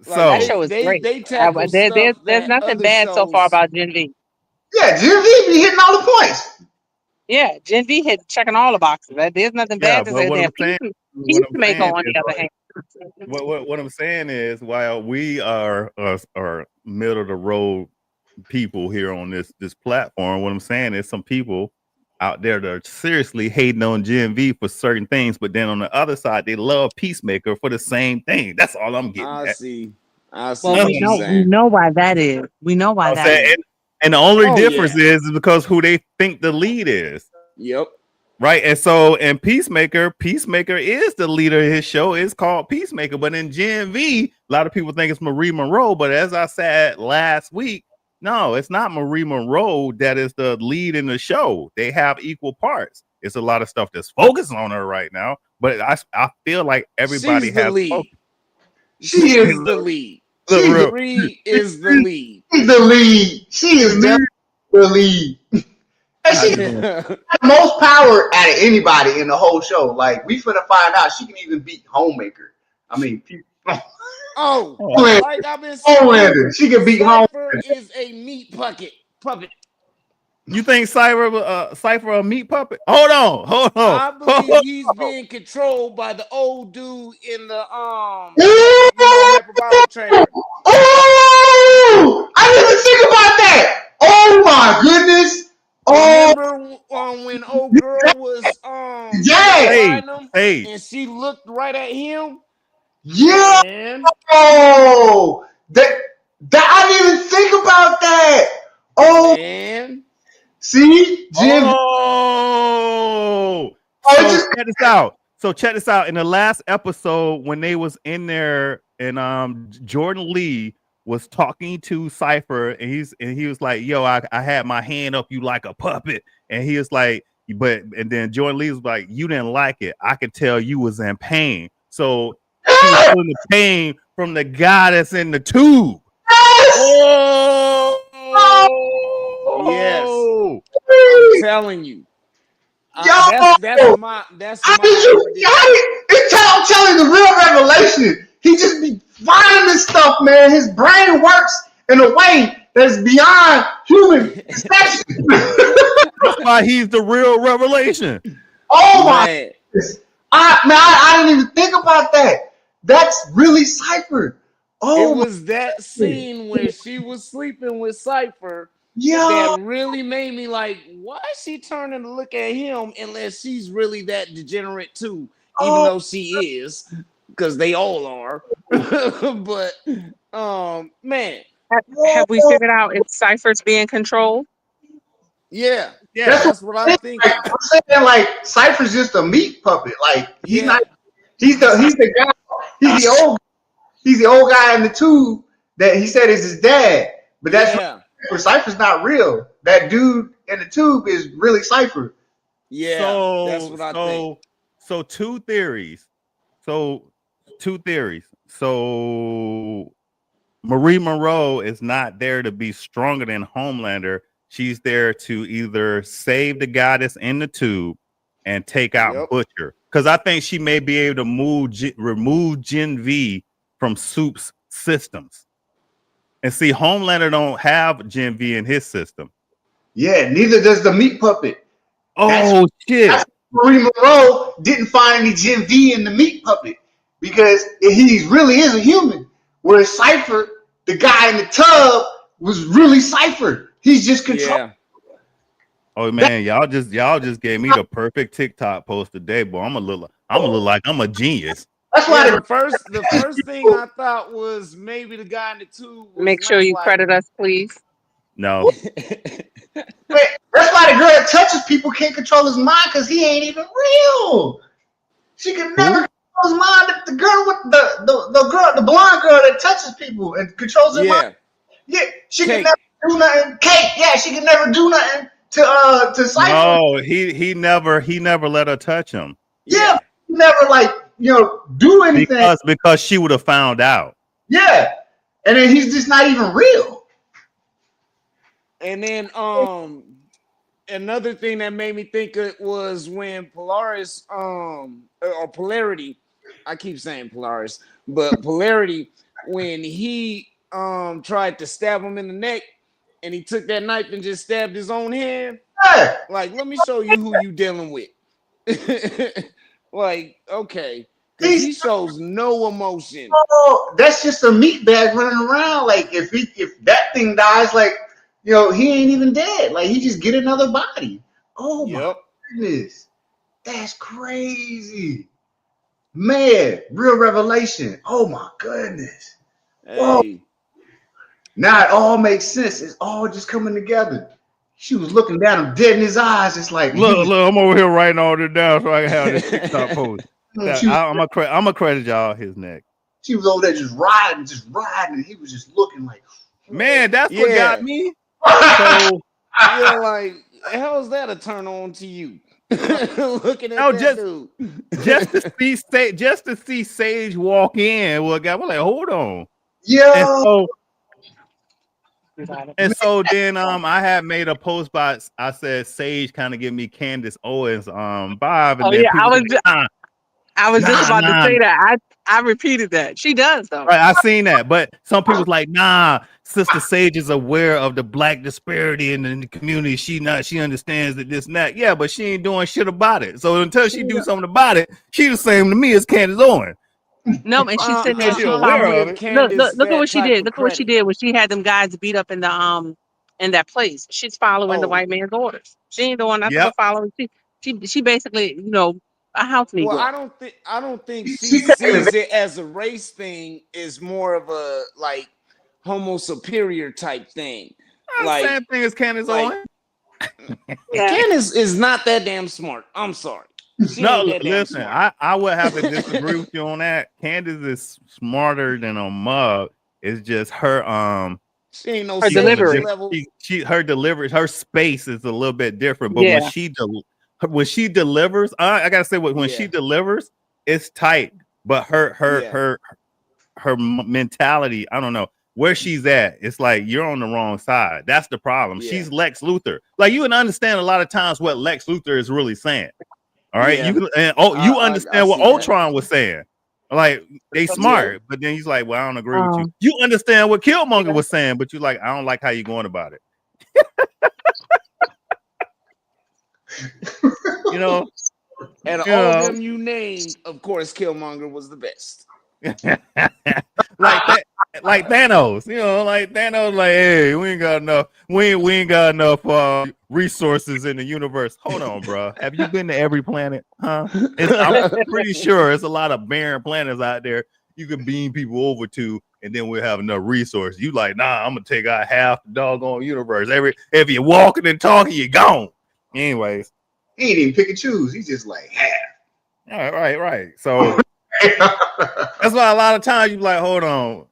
So That show is great. They tackle There's stuff that nothing other bad so far shows- about Gen V. Yeah, Gen V be hitting all the points. Yeah, Gen V hit checking all the boxes. There's nothing yeah, bad to but say what there. I'm saying, Peacemaker, on the other hand. what I'm saying is, while we are middle of the road people here on this platform, what I'm saying is some people out there that are seriously hating on Gen V for certain things, but then on the other side, they love Peacemaker for the same thing. That's all I'm getting I at. see. Well, what we you're know saying. why that is. We know why I'm that saying, is. and the only Oh, difference is because who they think the lead is. Yep. Right. And so in Peacemaker is the leader of his show. It's called Peacemaker. But in Gen V, a lot of people think it's Marie Monroe. But as I said last week, no, it's not Marie Monroe that is the lead in the show. They have equal parts. It's a lot of stuff that's focused on her right now. But I feel like everybody She's the has lead. focus. She is the lead. Marie is the lead. She's the lead. She is definitely the lead. And she got the most power out of anybody in the whole show. Like, we finna find out she can even beat Homemaker. I mean, like I've been saying, Homelander. She can beat Cypher Homelander. is a meat puppet. You think Cypher a meat puppet? Hold on. I believe he's being controlled by the old dude in the hyperbolic trailer. Oh, I didn't even think about that. Oh my goodness. Oh, Remember when old girl was yeah. Hey. and she looked right at him? Yeah. Man. Oh, that I didn't even think about that. Oh, Man. see, Jim. So check this out. In the last episode, when they was in there, and Jordan Lee was talking to Cypher, and he was like, "Yo, I had my hand up you like a puppet," and he was like, and then Jordan Lee was like, "You didn't like it. I could tell you was in pain." So she was feeling the pain from the guy that's in the tube. Yes. I'm telling you. That's my I'm telling you the real revelation. He just be finding this stuff, man. His brain works in a way that's beyond human perception. That's why he's the real revelation. Oh my goodness. I didn't even think about that. That's really Cypher. Oh, it was that scene where she was sleeping with Cypher. Yeah, that really made me like, why is she turning to look at him unless she's really that degenerate too, even though she is, because they all are. But man, have we figured out if Cypher's being controlled? Yeah, that's what I'm thinking. Like, I'm saying, like, Cypher's just a meat puppet. Like, he's not. He's the guy. He's the old guy in the tube that he said is his dad. But that's Cypher's not real. That dude in the tube is really Cypher. Yeah, that's what I think. So two theories. So Marie Monroe is not there to be stronger than Homelander. She's there to either save the guy that's in the tube and take out Butcher. Because I think she may be able to remove Gen V from Soup's systems. And see, Homelander don't have Gen V in his system. Yeah, neither does the meat puppet. Shit. Marie Monroe didn't find any Gen V in the meat puppet because he really is a human. Whereas Cypher, the guy in the tub, was really Cypher. He's just controlled. Yeah. Oh man, y'all just gave me the perfect TikTok post today, boy. I'm a little like I'm a genius. That's why the first thing I thought was maybe the guy in the tube. Make sure you credit us, please. No. That's why the girl that touches people can't control his mind because he ain't even real. She can never control his mind. The girl with the blonde girl that touches people and controls her mind. Yeah, she can never do nothing. Kate, she can never do nothing to Cypher. No, he never let her touch him. Yeah, he never do anything because she would have found out. Yeah, and then he's just not even real. And then another thing that made me think it was when Polaris or Polarity, I keep saying Polaris, but Polarity, when he tried to stab him in the neck and he took that knife and just stabbed his own hand. Yeah. Like, let me show you who you dealing with. Like, okay. He shows no emotion. Oh, that's just a meat bag running around. Like, if that thing dies, like, he ain't even dead. Like, he just get another body. Oh my goodness. That's crazy. Man, real revelation. Oh my goodness. Hey. Now it all makes sense. It's all just coming together. she was looking down him dead in his eyes. It's like Look, I'm over here writing all this down so I can have this TikTok post. she was, I'm gonna credit y'all his neck. she was over there just riding, and he was just looking like, Man, that's what got me. So yeah, like how's that a turn on to you? Looking at that dude. just to see Sage walk in, we're like, hold on. yo. And so then I had made a post box. I said Sage kind of give me Candace Owens vibe. And then I was just about to say that. I repeated that. She does though. Right, I seen that, but some people's like, nah, Sister Sage is aware of the black disparity in the community. She understands that this and that. Yeah, but she ain't doing shit about it. So until she do something about it, she the same to me as Candace Owens. No, and she said that she's aware of it. Look at what she did. Look at what she did when she had them guys beat up in that place. She's following the white man's orders. She ain't doing nothing but following. She basically, a house Negro. Well, I don't think she sees it as a race thing. Is more of a like homo superior type thing. Like same thing as Candace Owens. Candace is not that damn smart. I'm sorry. No, listen, I would have to disagree with you on that. Candace is smarter than a mug. It's just her she ain't no her delivery level. Her delivery, her space is a little bit different. But when she delivers, I gotta say when she delivers, it's tight. But her mentality, I don't know where she's at. It's like you're on the wrong side. That's the problem. Yeah. She's Lex Luthor. Like you can understand a lot of times what Lex Luthor is really saying. All right, you understand what Ultron was saying. Like they smart, but then he's like, "Well, I don't agree with you." You understand what Killmonger was saying, but you're like, "I don't like how you're going about it." And all of them you named, of course, Killmonger was the best. like Thanos, like Thanos, like, hey, we ain't got enough resources in the universe. Hold on, bro. Have you been to every planet? Huh? I'm pretty sure there's a lot of barren planets out there you can beam people over to, and then we'll have enough resources. You like, nah, I'm gonna take out half the doggone universe. If you're walking and talking, you're gone. Anyways, he ain't even pick and choose. He's just like half. All right. So that's why a lot of times you like, hold on.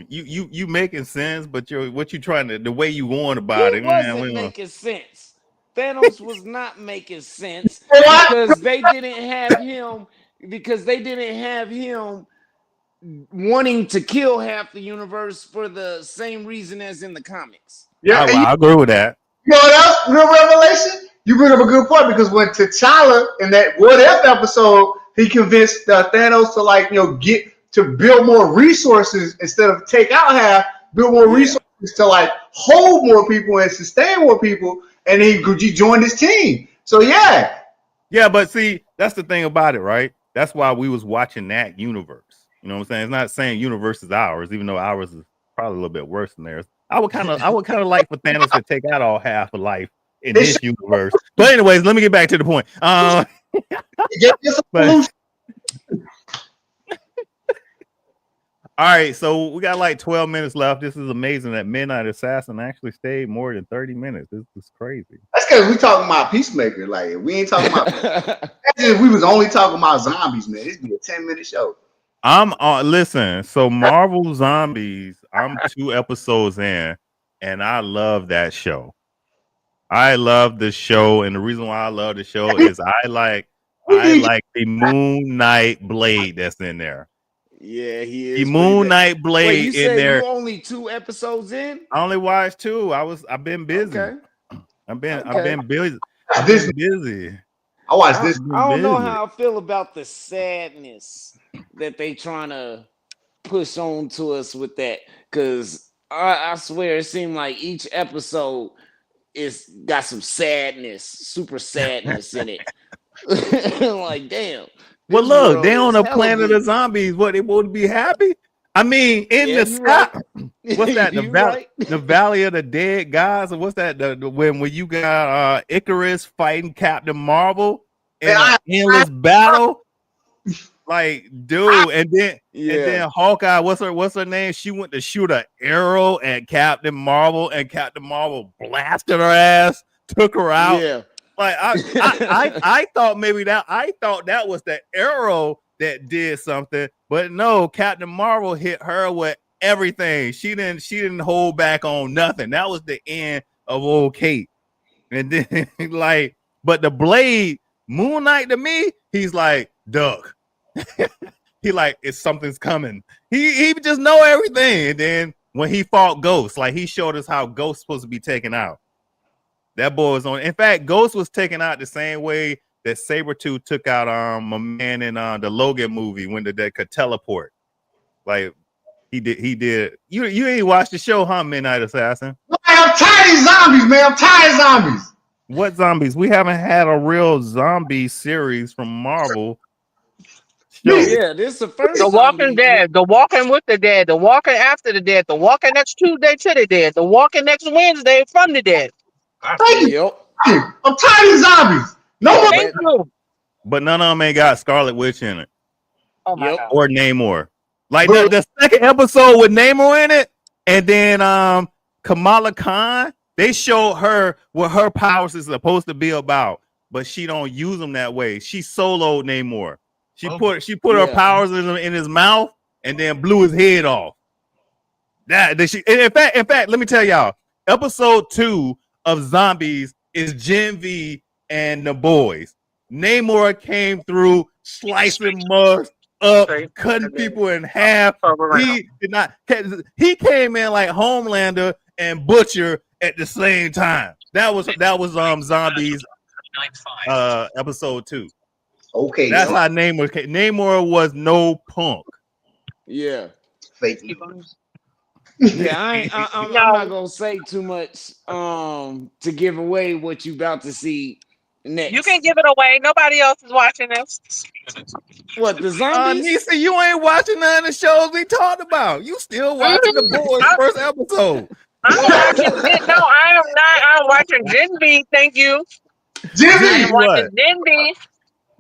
You making sense, but the way you going about it wasn't making sense. Thanos was not making sense because they didn't have him wanting to kill half the universe for the same reason as in the comics. Yeah, I agree with that. You know what else? Real revelation? You bring up a good point because when T'Challa in that What If episode, he convinced Thanos to get to build more resources instead of take out half, build more resources to hold more people and sustain more people, and he joined his team. So yeah, but see, that's the thing about it, right? That's why we was watching that universe. You know what I'm saying? It's not saying universe is ours, even though ours is probably a little bit worse than theirs. I would kind of like for Thanos to take out all half of life in this universe. But anyways, let me get back to the point. All right, so we got 12 minutes left. This is amazing that Midnight Assassin actually stayed more than 30 minutes. This is crazy. That's because we talking about Peacemaker. Like we ain't talking about. If we was only talking about zombies, man, it'd be a 10-minute show. Listen. So Marvel Zombies, I'm 2 episodes in, and I love that show. I love the show, and the reason why I love the show is I like the Moon Knight Blade that's in there. Yeah, he is. The Moon Knight Blade you in there. You're only 2 episodes in? I only watched 2. I've been busy. Okay. I've been busy. I watched this. I don't know how I feel about the sadness that they trying to push on to us with that, because I swear it seemed like each episode is got some sadness, super sadness in it. Like, damn. Well, look, they on a planet of zombies. What, they would be happy? I mean, in the sky. Right. What's that? The Valley of the Dead Guys, or what's that? When you got Icarus fighting Captain Marvel in an endless battle. Like, dude, and Yeah. then Hawkeye, what's her name? She went to shoot an arrow at Captain Marvel, and Captain Marvel blasted her ass, took her out. Yeah. Like I thought that was the arrow that did something, but no, Captain Marvel hit her with everything. She didn't hold back on nothing. That was the end of old Kate. And then like, but the Blade, Moon Knight, to me, he's like, duck. He like, if something's coming. He just know everything. And then when he fought Ghost, like he showed us how Ghost supposed to be taken out. That boy was on. In fact, Ghost was taken out the same way that Sabretooth took out my man in the Logan movie when that could teleport. Like he did. You ain't watched the show, huh, Midnight Assassin? I'm tired of zombies, man. I'm tired of zombies. What zombies? We haven't had a real zombie series from Marvel. Yeah, this is the first. The Walking Dead, The Walking with the Dead, The Walking After the Dead, The Walking next Tuesday to the Dead, The Walking next Wednesday from the Dead. Thank you. Yep. I'm tired of zombies. No more. Thank you. But none of them ain't got Scarlet Witch in it. Oh my Yep. God. Or Namor. Like the second episode with Namor in it, and then Kamala Khan, they showed her what her powers is supposed to be about, but she don't use them that way. She soloed Namor. She put her powers in his mouth and then blew his head off. In fact, let me tell y'all, episode 2 of Zombies is Gen V and the boys. Namor came through slicing mugs up, cutting people in half. He did not. He came in like Homelander and Butcher at the same time. That was Zombies episode 2. Okay, that's how Namor came. Namor was no punk. Yeah. Fake. Yeah, I'm not gonna say too much to give away what you about to see next. You can give it away. Nobody else is watching this. What, the zombies? Nisa, you ain't watching none of the shows we talked about. You still watching the boys first episode. I'm watching. No, I am not. I'm watching Gen V. Thank you. Gen V. I'm watching Gen V.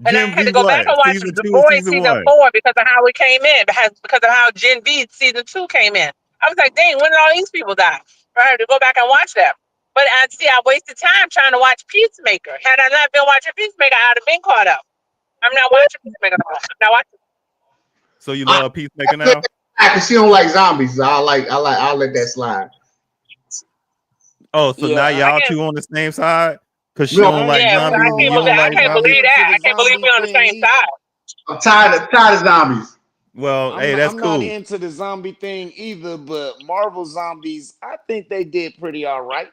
And I had to go back and watch The Boys season 4 because of how it came in, because of how Gen V season 2 came in. I was like, dang, when did all these people die? I had to go back and watch that. But I wasted time trying to watch Peacemaker. Had I not been watching Peacemaker, I would have been caught up. I'm not watching Peacemaker. I'm not watching. So you love Peacemaker now? Because she don't like zombies. So I'll let that slide. Oh, so now y'all two on the same side? Because she don't like zombies. I can't believe that. I can't believe we're on the same side. I'm tired of zombies. Well, that's cool. I'm not into the zombie thing either, but Marvel Zombies, I think they did pretty all right.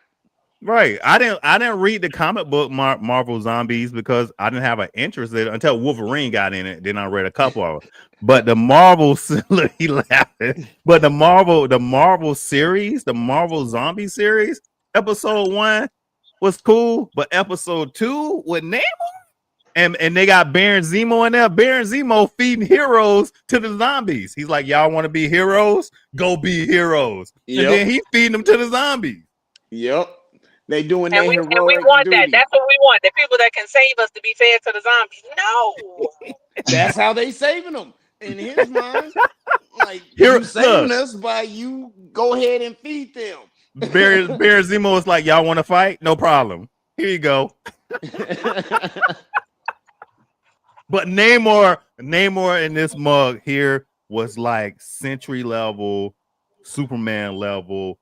Right. I didn't read the comic book Marvel Zombies because I didn't have an interest in it until Wolverine got in it. Then I read a couple of them. But the Marvel he laughing. But the Marvel series, the Marvel Zombie series, episode 1 was cool, but episode 2 with Namor and they got Baron Zemo in there. Baron Zemo feeding heroes to the zombies. He's like, y'all want to be heroes? Go be heroes. Yep. And then he feeding them to the zombies. Yep. They doing and that we heroic want duty. that. That's what we want. The people that can save us to be fed to the zombies. No. That's how they saving them in his mind. Like, you saving us by you go ahead and feed them. Baron Zemo is like, y'all want to fight? No problem. Here you go. But Namor in this mug here was like Sentry level, Superman level,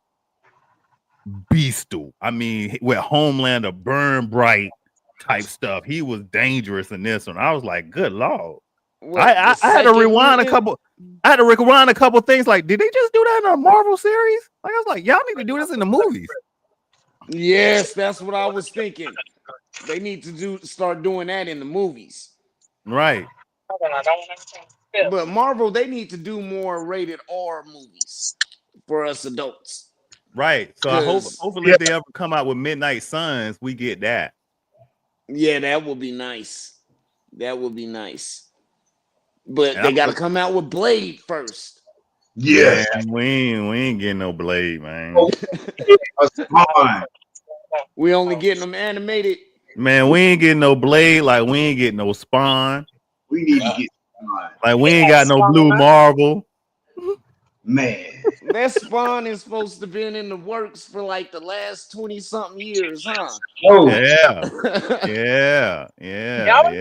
beastal. I mean, with Homelander, burn bright type stuff. He was dangerous in this one. I was like, good Lord. Well, I had to rewind a couple. I had to rewind a couple things. Like, did they just do that in a Marvel series? Like, I was like, y'all need to do this in the movies. Yes, that's what I was thinking. They need to start doing that in the movies. Right. But Marvel, they need to do more rated R movies for us adults. Right. So I hopefully if they ever come out with Midnight Suns, we get that. Yeah, that would be nice. That would be nice. But they got to come out with Blade first. Yeah, we ain't getting no Blade, man. We only getting them animated. Man, we ain't getting no Blade, like we ain't getting no Spawn. We need to get Like we He ain't had got no blue Spawn. marble. Man. That Spawn is supposed to be in the works for like the last 20 something years, huh? Oh, Yeah, They always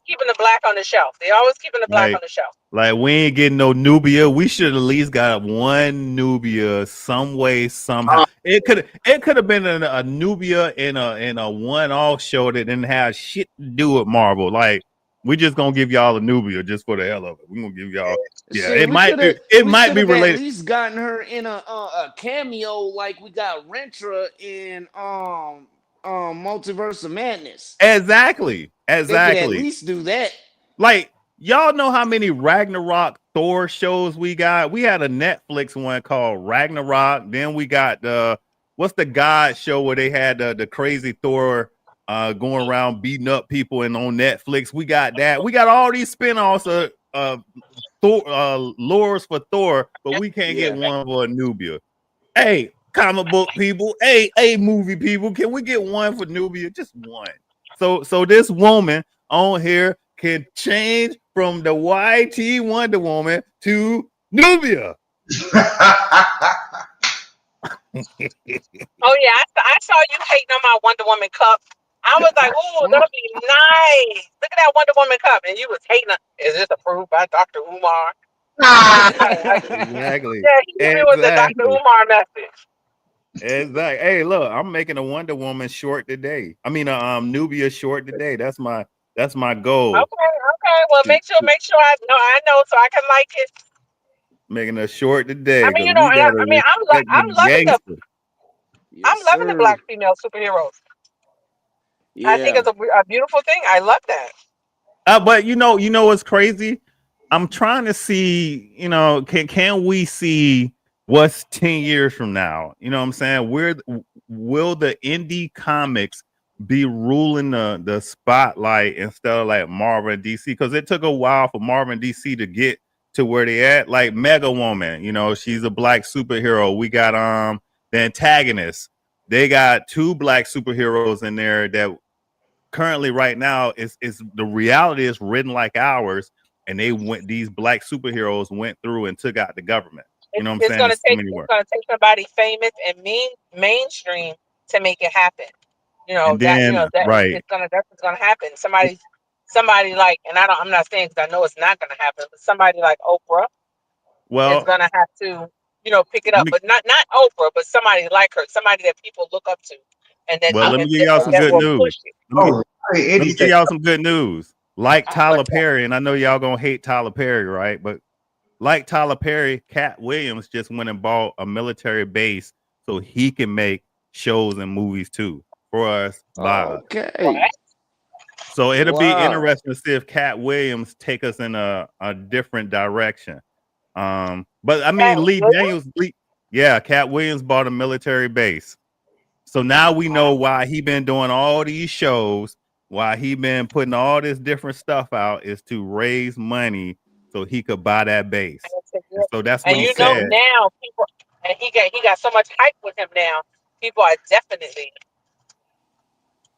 keeping the black on the shelf. They always keeping the black Like, on the shelf. like we ain't getting no Nubia. We should at least got one Nubia some way somehow. It could have been a Nubia in a one off show that didn't have shit to do with Marvel. Like we just gonna give y'all a Nubia just for the hell of it. We gonna give y'all. Yeah, Shit, it might be at related. least gotten her in a cameo like we got Rentra in Multiverse of Madness. Exactly. They could at least do that. Like y'all know how many Ragnarok Thor shows we got? We had a Netflix one called Ragnarok. Then we got what's the God show where they had the crazy Thor going around beating up people and on Netflix. We got that. We got all these spin-offs of Thor lures for Thor, but we can't get one for Nubia. Hey, comic book people, hey, movie people, can we get one for Nubia? Just one. So this woman on here can change from the YT Wonder Woman to Nubia. Oh yeah, I saw you hating on my Wonder Woman cup. I was like, "Ooh, that'll be nice. Look at that Wonder Woman cup," and you was hating. Is this approved by Dr. Umar? Exactly. Yeah, he knew it was a Dr. Umar message. Exactly. Hey, look, I'm making a Wonder Woman short today. I mean, Nubia short today. That's my goal. Okay. Well, make sure I know so I can like it. Making a short today. I mean, you know, and I'm loving the black female superheroes. Yeah. I think it's a beautiful thing. I love that. But you know what's crazy? I'm trying to see, can we see what's 10 years from now? You know what I'm saying? Will the indie comics be ruling the spotlight instead of like Marvel and DC? Because it took a while for Marvel and DC to get to where they at. Like Mega Woman, she's a black superhero. We got the antagonist. They got 2 black superheroes in there that currently right now is the reality is written like ours. And these black superheroes went through and took out the government. You know what I'm saying? It's gonna take somebody famous and mainstream to make it happen. That's gonna happen. Somebody like, and I'm not saying because I know it's not gonna happen, but somebody like Oprah is gonna have to, pick it up. But not Oprah, but somebody like her, somebody that people look up to. And then let me give y'all some good news. Let me give y'all some good news. Like Tyler Perry, and I know y'all gonna hate Tyler Perry, right? But like Tyler Perry, Cat Williams just went and bought a military base so he can make shows and movies too for us. Okay. So it'll be interesting to see if Cat Williams take us in a different direction. But I mean, Cat Williams bought a military base. So now we know why he been doing all these shows, why he been putting all this different stuff out is to raise money so he could buy that base. And so that's what he said. Now people, and he got so much hype with him now. People are definitely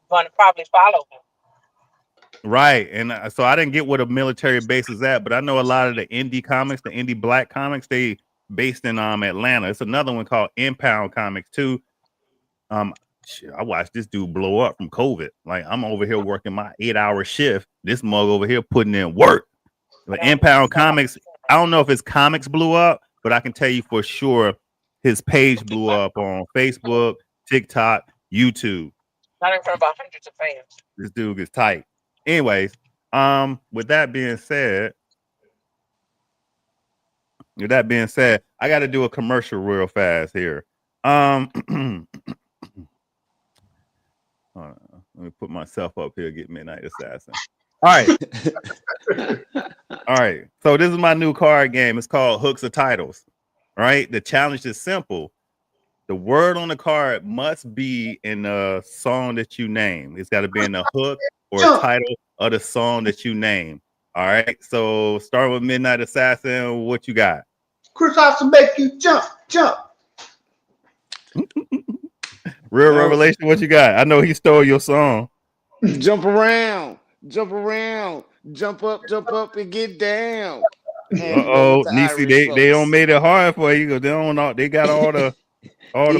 going to probably follow him. Right. And so I didn't get what a military base is at, but I know a lot of the indie comics, the indie black comics, they based in Atlanta. It's another one called Impound Comics too. I watched this dude blow up from COVID. Like I'm over here working my 8-hour shift. This mug over here putting in work. Like Impound Comics, I don't know if his comics blew up, but I can tell you for sure his page blew up on Facebook, TikTok, YouTube. Not in front of hundreds of fans. This dude is tight. Anyways, with that being said, I got to do a commercial real fast here. Let me put myself up here, get Midnight Assassin. All right. So this is my new card game. It's called Hooks or Titles. All right. The challenge is simple. The word on the card must be in the song that you name. It's got to be in the hook or title of the song that you name. All right. So start with Midnight Assassin. What you got? Chris Austin make you jump. Real Revelation, what you got? I know he stole your song. Jump around. Jump up and get down. Handing it Uh-oh, to Nisi, Irish they don't folks. made it hard for you because they don't know they got all the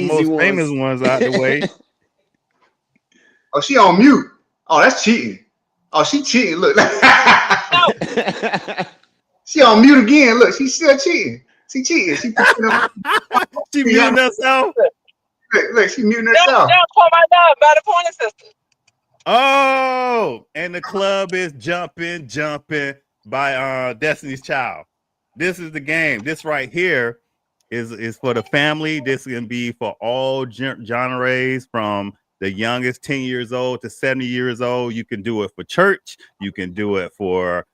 Easy most famous ones out the way. Oh, she on mute. Oh, that's cheating. Oh, she cheating. Look, she on mute again. Look, she's still cheating. She cheating. She She muting herself. look, she muting Don't herself. for my love by the Pointer Sisters. Oh, and the club is jumping by Destiny's Child. This is the game. This right here is for the family. This can be for all genres from the youngest 10 years old to 70 years old. You can do it for church. You can do it for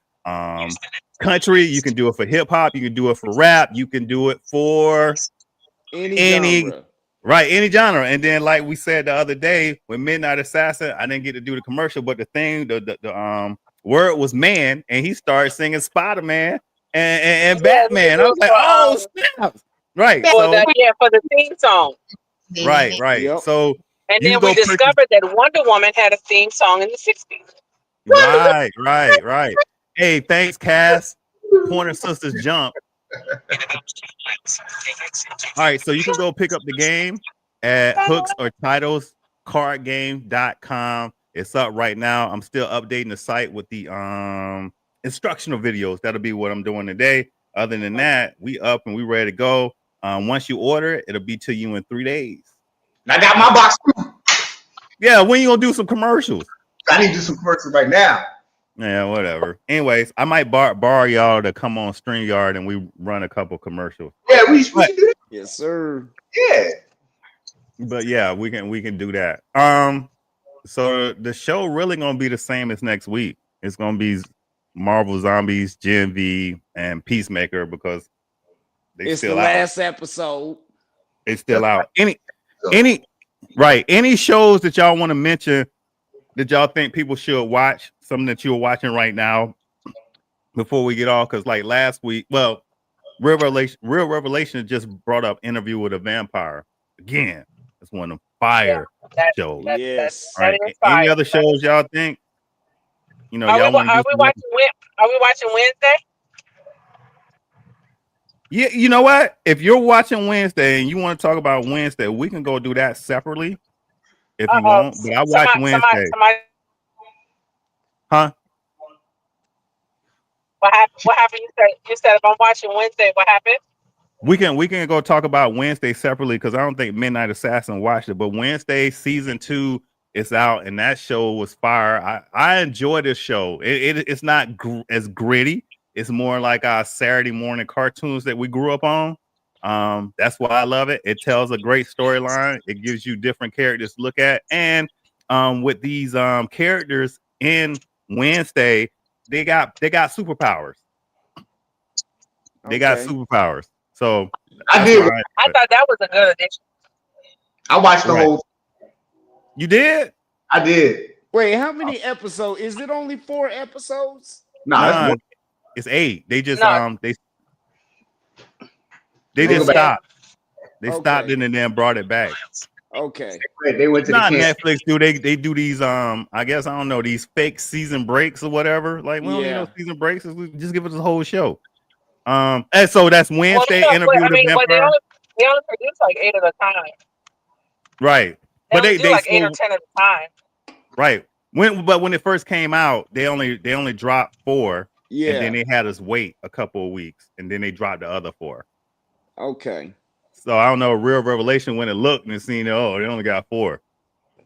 country. You can do it for hip hop. You can do it for rap. You can do it for any genre. Right, any genre. And then, like we said the other day, with Midnight Assassin, I didn't get to do the commercial, but the word was man, and he started singing Spider-Man and Batman. I was like, oh snap! Right, For the theme song. right. Yep. So And you then go we discovered that Wonder Woman had a theme song in the 60s. Right. Hey, thanks, Cass. Pointer Sisters Jump. All right, so you can go pick up the game at hooks or titles cardgame.com. It's up right now. I'm still updating the site with the instructional videos. That'll be what I'm doing today. Other than that, we up and we ready to go. Once you order, it'll be to you in 3 days. I got my box too. Yeah, when you gonna do some commercials? I need to do some commercials right now. Yeah, whatever. Anyways, I might borrow y'all to come on StreamYard and we run a couple commercials. Yeah, we should do that. Yes, sir. Yeah. But yeah, we can do that. So the show really gonna be the same as next week. It's gonna be Marvel Zombies, Gen V, and Peacemaker because It's still the out. last episode. It's still out. Any shows that y'all want to mention that y'all think people should watch? Something that you're watching right now before we get off? Because like last week, well, Real Revelation just brought up Interview with a Vampire again. It's one of the fire shows. Yes. All right. Any other shows y'all think? You know, y'all want to Are we watching Wednesday? Yeah, you know what? If you're watching Wednesday and you want to talk about Wednesday, we can go do that separately if you want. But I watch Wednesday. Huh? What happened? You said if I'm watching Wednesday, what happened? We can go talk about Wednesday separately because I don't think Midnight Assassin watched it. But Wednesday season 2 is out, and that show was fire. I enjoy this show. It's not as gritty. It's more like our Saturday morning cartoons that we grew up on. That's why I love it. It tells a great storyline. It gives you different characters to look at, and with these characters in Wednesday, they got superpowers. They got superpowers. So I did. I thought that was a good addition. I watched the whole. You did? I did. Wait, how many episodes? Is it only 4 episodes? Nah, it's 8. They just they They just go back. stopped. They stopped it and then brought it back. Okay. They went to the Not camp. Netflix, do they do these I guess I don't know, these fake season breaks or whatever. Like we don't need no season breaks, just give us the whole show. And so that's Wednesday Interview with a Vampire. They only produce like 8 at a time. Right. But they do like 8 or 10 at a time. Right. When it first came out, they only dropped 4. Yeah. And then they had us wait a couple of weeks, and then they dropped the other 4. Okay. So I don't know, Real Revelation when it looked and seen, they only got 4.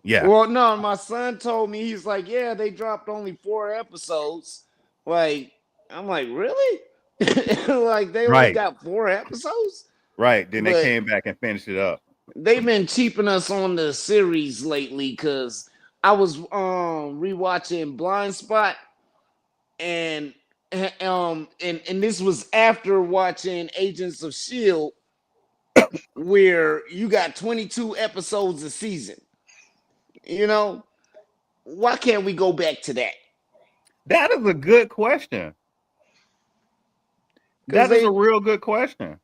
Yeah. Well, no, my son told me, he's like, yeah, they dropped only 4 episodes. Like, I'm like, really? Like they only got 4 episodes? Right. Then they came back and finished it up. They've been cheaping us on the series lately because I was rewatching Blind Spot and this was after watching Agents of S.H.I.E.L.D., where you got 22 episodes a season. You know, why can't we go back to that? That is a good question. That is a real good question.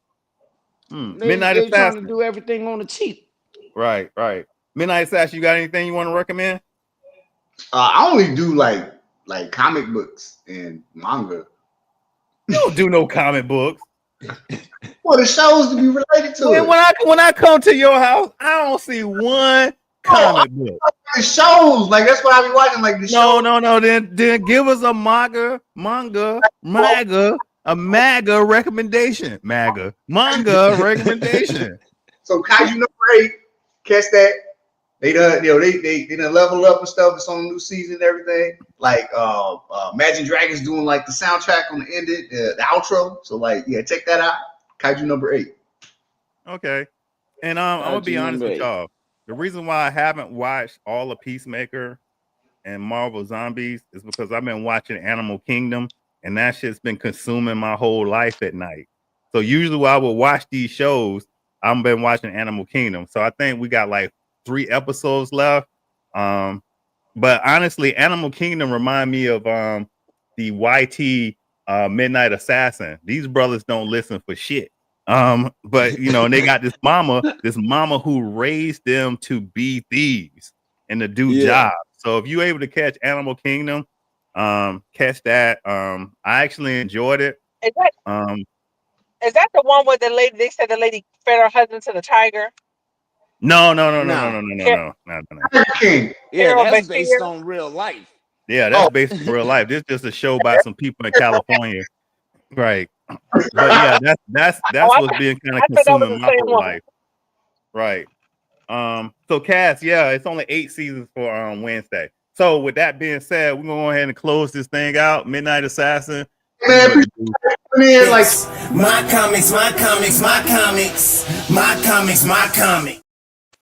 Midnight Assassin. Trying to do everything on the cheap. Right. Midnight Assassin, you got anything you want to recommend? I only do like like comic books and manga. You don't do no comic books. Well, the shows to be related to Man, it. when I come to your house, I don't see one comic book. The shows, like that's what I be watching. Like the shows. No. Then give us a manga recommendation. Manga recommendation. So Kaiju number 8, catch that. They done, they done level up and stuff. It's on a new season and everything. Like Imagine Dragons doing like the soundtrack on the end, the outro. So like, yeah, check that out. Kaiju number 8. Okay. And I'm gonna be honest with y'all. The reason why I haven't watched all of Peacemaker and Marvel Zombies is because I've been watching Animal Kingdom, and that shit's been consuming my whole life at night. So usually when I would watch these shows, I've been watching Animal Kingdom. So I think we got like 3 episodes left. But honestly, Animal Kingdom remind me of the YT Midnight Assassin. These brothers don't listen for shit. But you know, and they got this mama who raised them to be thieves and to do jobs. So if you're able to catch Animal Kingdom, catch that. I actually enjoyed it. Is that the one where the lady? They said the lady fed her husband to the tiger. No. King. Yeah, that's based on real life. Yeah, that's based on real life. This is just a show by some people in California, right? But yeah, that's what's being kind of consuming my whole life, right? So Cass, yeah, it's only 8 seasons for Wednesday. So with that being said, we're gonna go ahead and close this thing out. Midnight Assassin. Man, like my comics, my comics, my comics, my comics, my comics.